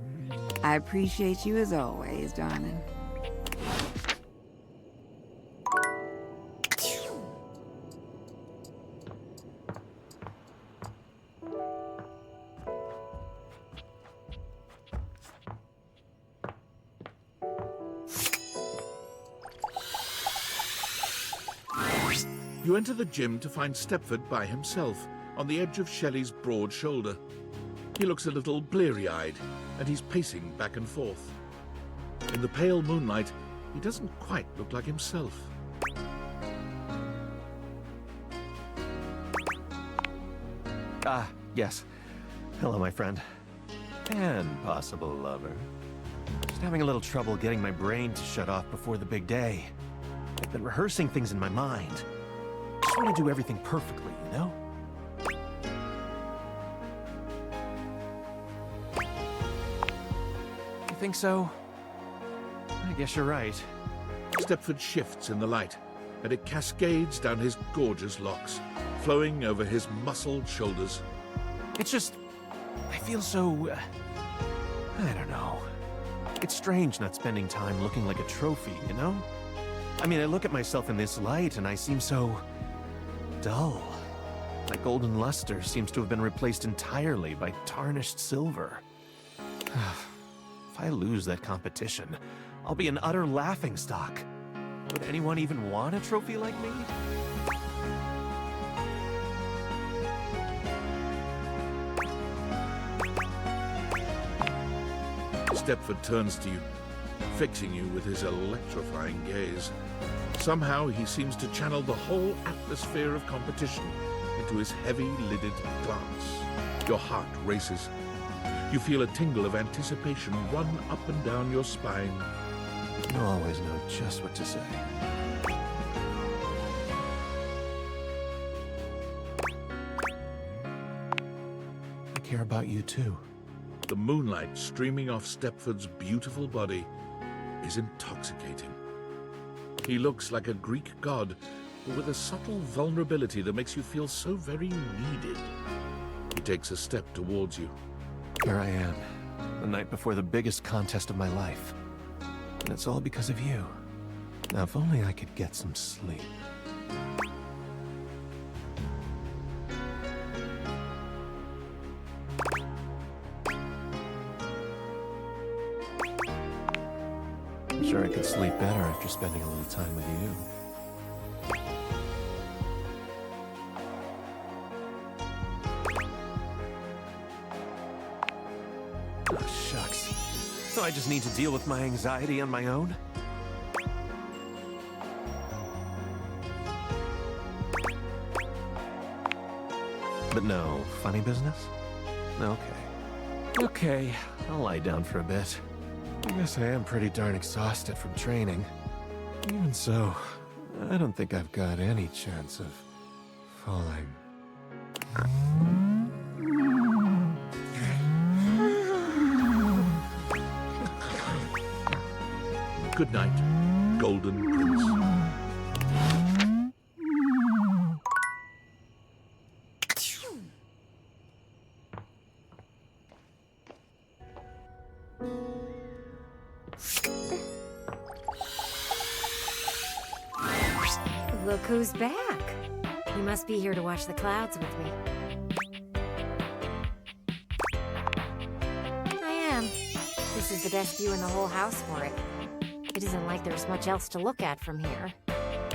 Speaker 23: I appreciate you as always, darling.
Speaker 1: You enter the gym to find Stepford by himself, on the edge of Shelley's broad shoulder. He looks a little bleary-eyed, and he's pacing back and forth. In the pale moonlight, he doesn't quite look like himself.
Speaker 17: Yes. Hello, my friend. And possible lover. Just having a little trouble getting my brain to shut off before the big day. I've been rehearsing things in my mind. Just want to do everything perfectly, you know? You think so? I guess you're right.
Speaker 1: Stepford shifts in the light, and it cascades down his gorgeous locks, flowing over his muscled shoulders.
Speaker 17: It's just... I feel so... I don't know. It's strange not spending time looking like a trophy, you know? I mean, I look at myself in this light and I seem so... dull. My golden luster seems to have been replaced entirely by tarnished silver. If I lose that competition, I'll be an utter laughingstock. Would anyone even want a trophy like me?
Speaker 1: Stepford turns to you, fixing you with his electrifying gaze. Somehow he seems to channel the whole atmosphere of competition into his heavy-lidded glance. Your heart races. You feel a tingle of anticipation run up and down your spine.
Speaker 17: You always know just what to say. I care about you too.
Speaker 1: The moonlight streaming off Stepford's beautiful body is intoxicating. He looks like a Greek god, but with a subtle vulnerability that makes you feel so very needed. He takes a step towards you.
Speaker 17: Here I am, the night before the biggest contest of my life. And it's all because of you. Now, if only I could get some sleep. Sure, I could sleep better after spending a little time with you. Oh, shucks. So I just need to deal with my anxiety on my own? But no, funny business? Okay. Okay, I'll lie down for a bit. I guess I am pretty darn exhausted from training. Even so, I don't think I've got any chance of falling.
Speaker 1: Good night, Golden Prince.
Speaker 3: Look who's back. You must be here to watch the clouds with me. I am. This is the best view in the whole house for it. It isn't like there's much else to look at from here.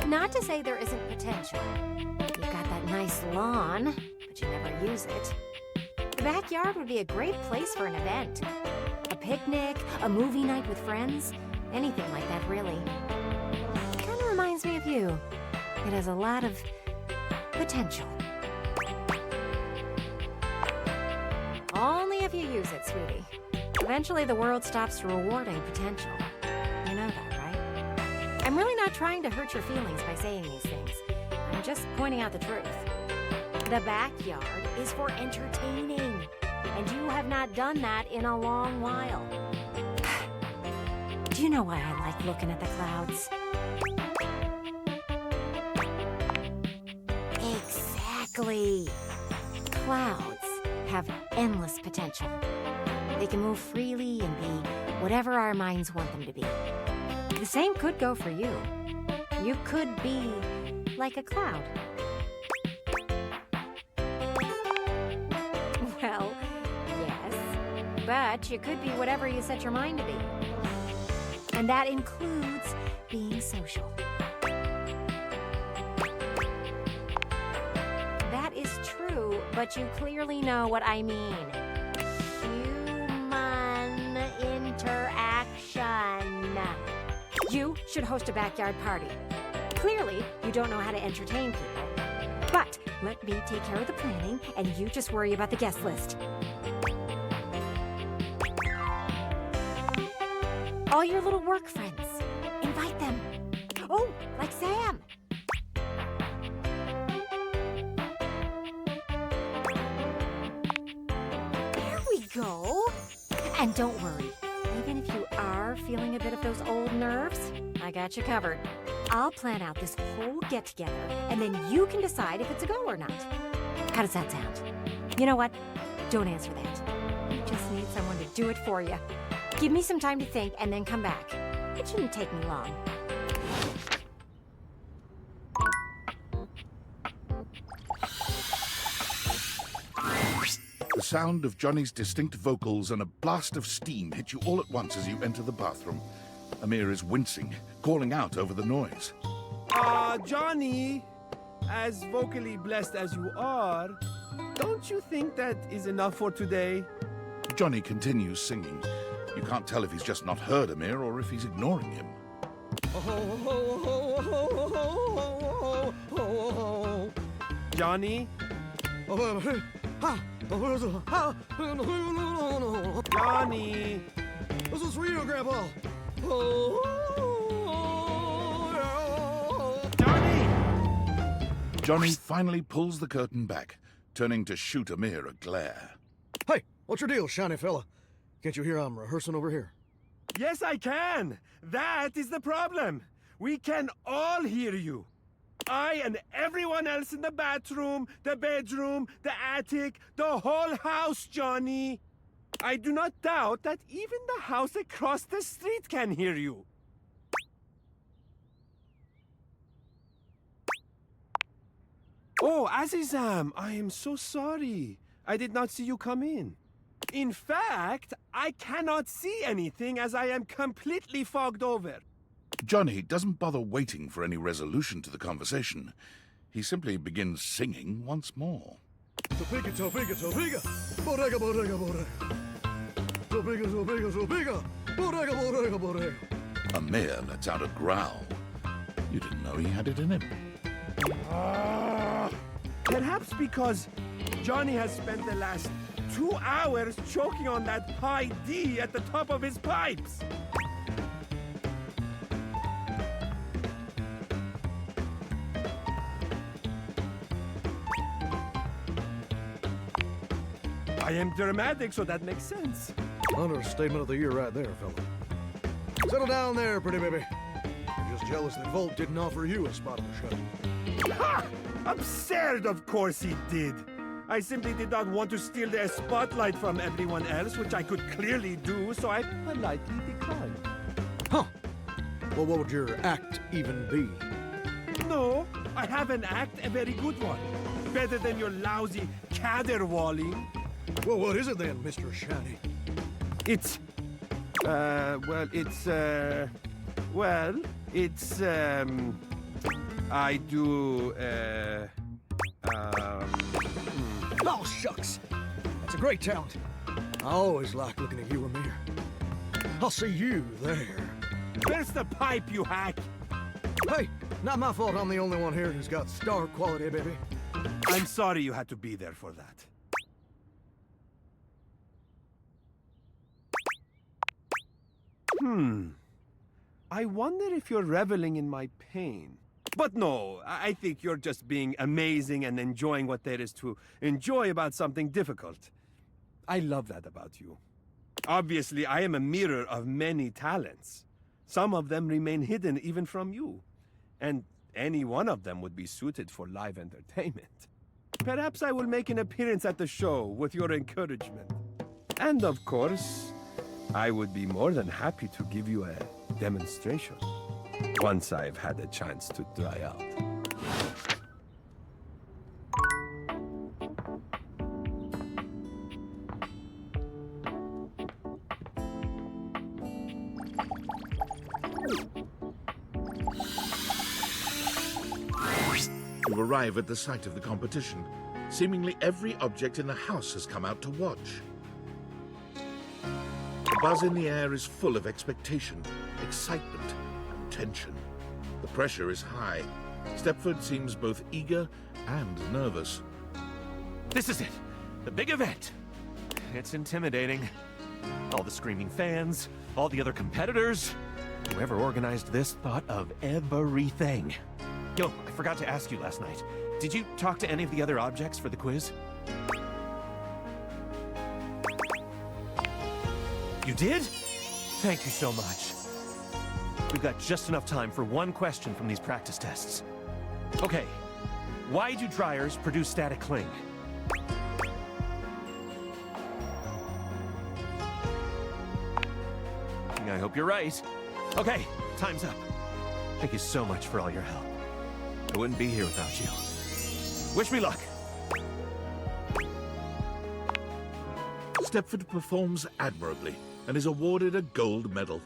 Speaker 3: Not to say there isn't potential. You've got that nice lawn, but you never use it. The backyard would be a great place for an event. A picnic, a movie night with friends, anything like that, really. Kind of reminds me of you. It has a lot of potential. Only if you use it, sweetie. Eventually the world stops rewarding potential. You know that, right? I'm really not trying to hurt your feelings by saying these things. I'm just pointing out the truth. The backyard is for entertaining, and you have not done that in a long while. Do you know why I like looking at the clouds? Exactly. Clouds have endless potential. They can move freely and be whatever our minds want them to be. The same could go for you. You could be like a cloud. Well, yes, but you could be whatever you set your mind to be. And that includes being social. That is true, but you clearly know what I mean. Human interaction. You should host a backyard party. Clearly, you don't know how to entertain people. But let me take care of the planning, and you just worry about the guest list. All your little work friends. Invite them. Oh, like Sam. There we go. And don't worry. Even if you are feeling a bit of those old nerves, I got you covered. I'll plan out this whole get-together, and then you can decide if it's a go or not. How does that sound? You know what? Don't answer that. You just need someone to do it for you. Give me some time to think, and then come back. It shouldn't take me long.
Speaker 1: The sound of Johnny's distinct vocals and a blast of steam hit you all at once as you enter the bathroom. Amir is wincing, calling out over the noise.
Speaker 6: Johnny, as vocally blessed as you are, don't you think that is enough for today?
Speaker 1: Johnny continues singing. You can't tell if he's just not heard Amir or if he's ignoring him.
Speaker 6: Johnny? Johnny!
Speaker 20: This is for you, Grandpa!
Speaker 1: Johnny finally pulls the curtain back, turning to shoot Amir a glare.
Speaker 20: Hey, what's your deal, shiny fella? Can't you hear I'm rehearsing over here?
Speaker 6: Yes, I can! That is the problem! We can all hear you! I and everyone else in the bathroom, the bedroom, the attic, the whole house, Johnny! I do not doubt that even the house across the street can hear you. Oh, Azizam, I am so sorry. I did not see you come in. In fact, I cannot see anything as I am completely fogged over.
Speaker 1: Johnny doesn't bother waiting for any resolution to the conversation. He simply begins singing once more.
Speaker 8: Topiga, topiga, topiga. Bodega, bodega, bodega. Topiga, topiga, topiga. Bodega, bodega, bodega.
Speaker 1: Amir lets out a growl. You didn't know he had it in him.
Speaker 6: Perhaps because Johnny has spent the last 2 hours choking on that high D at the top of his pipes. I am dramatic, so that makes sense.
Speaker 8: Understatement of the year right there, fella. Settle down there, pretty baby. You're just jealous that Volt didn't offer you a spot on the show.
Speaker 6: Ha! Absurd, of course he did. I simply did not want to steal their spotlight from everyone else, which I could clearly do, so I politely declined.
Speaker 8: Huh. Well, what would your act even be?
Speaker 6: No, I have an act, a very good one. Better than your lousy caterwauling.
Speaker 8: Well, what is it then, Mr. Shiny?
Speaker 6: It's... I do,
Speaker 8: Oh, shucks. That's a great talent. I always like looking at you, Amir. I'll see you there.
Speaker 6: Where's the pipe, you hack?
Speaker 8: Hey, not my fault I'm the only one here who's got star quality, baby.
Speaker 6: I'm sorry you had to be there for that. I wonder if you're reveling in my pain. But no, I think you're just being amazing and enjoying what there is to enjoy about something difficult. I love that about you. Obviously, I am a mirror of many talents. Some of them remain hidden even from you. And any one of them would be suited for live entertainment. Perhaps I will make an appearance at the show with your encouragement. And of course, I would be more than happy to give you a demonstration once I've had a chance to dry out.
Speaker 1: You arrive at the site of the competition. Seemingly every object in the house has come out to watch. The buzz in the air is full of expectation, excitement, and tension. The pressure is high. Stepford seems both eager and nervous.
Speaker 17: This is it, the big event. It's intimidating. All the screaming fans, all the other competitors. Whoever organized this thought of everything. Yo, I forgot to ask you last night. Did you talk to any of the other objects for the quiz? You did? Thank you so much. We've got just enough time for one question from these practice tests. Okay, why do dryers produce static cling? I hope you're right. Okay, time's up. Thank you so much for all your help. I wouldn't be here without you. Wish me luck.
Speaker 1: Stepford performs admirably and is awarded a gold medal.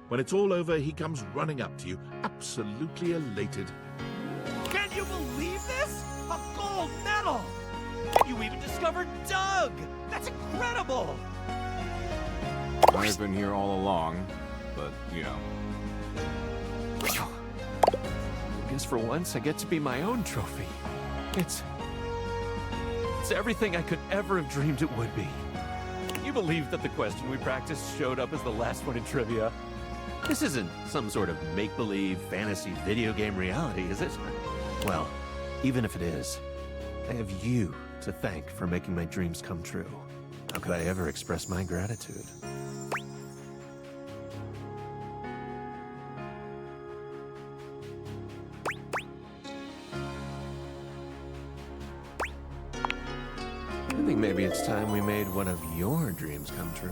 Speaker 1: When it's all over, he comes running up to you, absolutely elated.
Speaker 17: Can you believe this? A gold medal! You even discovered Doug! That's incredible!
Speaker 18: I've been here all along, but, you know.
Speaker 17: Guess for once I get to be my own trophy. It's everything I could ever have dreamed it would be. Can you believe that the question we practiced showed up as the last one in trivia? This isn't some sort of make-believe fantasy video game reality, is it? Well, even if it is, I have you to thank for making my dreams come true. How could I ever express my gratitude? I think maybe it's time we made one of your dreams come true.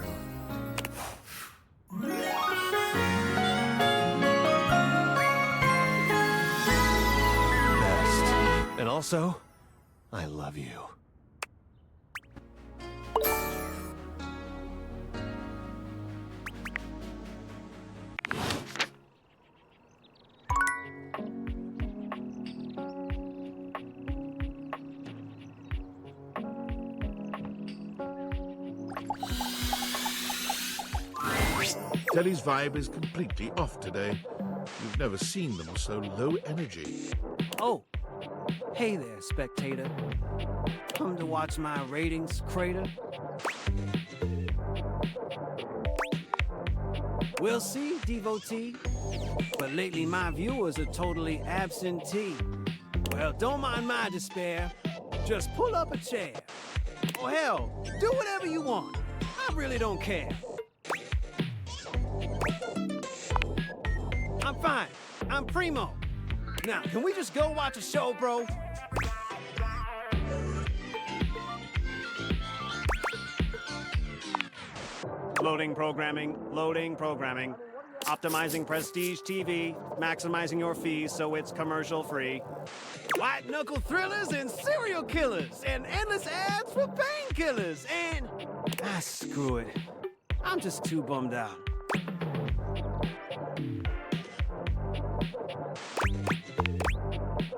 Speaker 17: Best. And also, I love you.
Speaker 1: Telly's vibe is completely off today. You've never seen them so low energy.
Speaker 16: Oh, hey there, spectator. Come to watch my ratings crater? We'll see, devotee. But lately my viewers are totally absentee. Well, don't mind my despair. Just pull up a chair. Or hell, do whatever you want. I really don't care. I'm fine. I'm primo. Now, can we just go watch a show, bro? Loading programming, loading programming. Optimizing prestige TV, maximizing your fees so it's commercial free. White knuckle thrillers and serial killers, and endless ads for painkillers, and... screw it. I'm just too bummed out.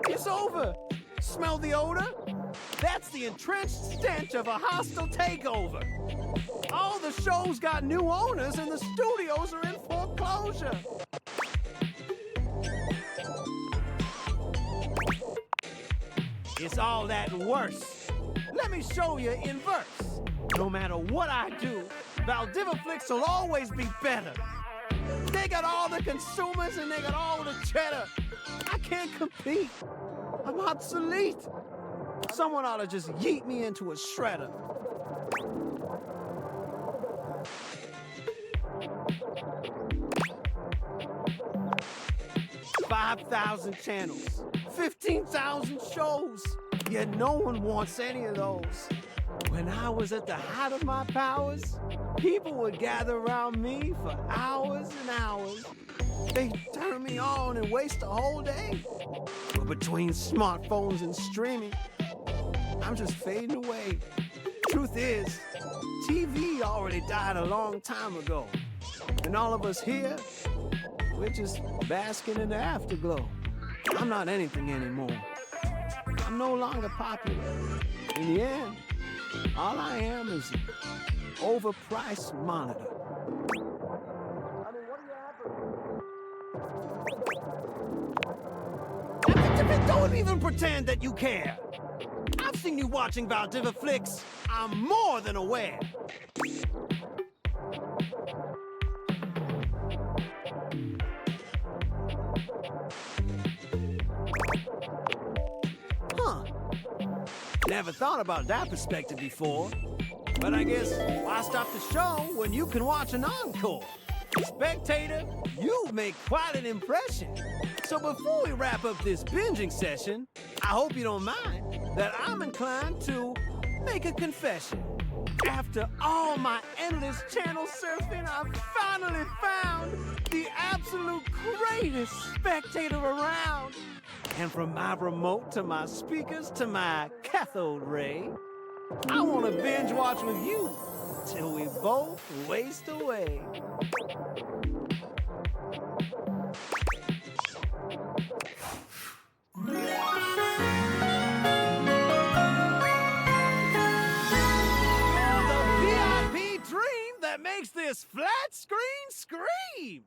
Speaker 16: It's over. Smell the odor? That's the entrenched stench of a hostile takeover. All the shows got new owners and the studios are in foreclosure. It's all that and worse. Let me show you in verse. No matter what I do, Valdivaflix will always be better. They got all the consumers and they got all the cheddar. I can't compete. I'm obsolete. Someone ought to just yeet me into a shredder. $5,000 channels, 15,000 shows, yet no one wants any of those. When I was at the height of my powers, people would gather around me for hours and hours. They'd turn me on and waste a whole day. But between smartphones and streaming, I'm just fading away. Truth is, TV already died a long time ago. And all of us here, we're just basking in the afterglow. I'm not anything anymore. I'm no longer popular. In the end, all I am is an overpriced monitor. Don't even pretend that you care. I've seen you watching Valdivaflix. I'm more than aware. Huh. Never thought about that perspective before. But I guess why stop the show when you can watch an encore? Spectator, you make quite an impression. So before we wrap up this binging session, I hope you don't mind that I'm inclined to make a confession. After all my endless channel surfing, I finally found the absolute greatest spectator around. And from my remote to my speakers to my cathode ray, I want to binge watch with you till we both waste away. That makes this flat screen scream!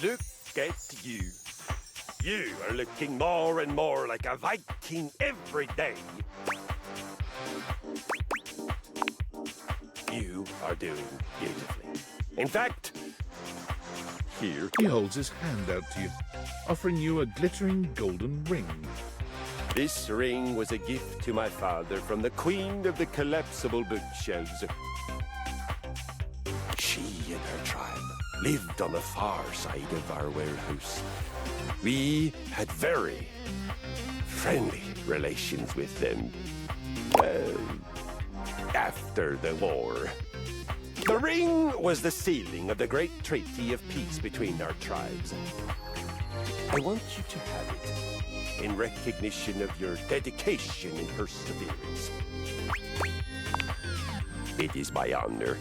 Speaker 15: Look at you. You are looking more and more like a Viking every day. You are doing beautifully. In fact, here...
Speaker 1: He holds his hand out to you, offering you a glittering golden ring.
Speaker 15: This ring was a gift to my father from the queen of the collapsible bookshelves. She and her tribe lived on the far side of our warehouse. We had very friendly relations with them. After the war. The ring was the sealing of the great treaty of peace between our tribes. I want you to have it in recognition of your dedication and perseverance. It is my honor.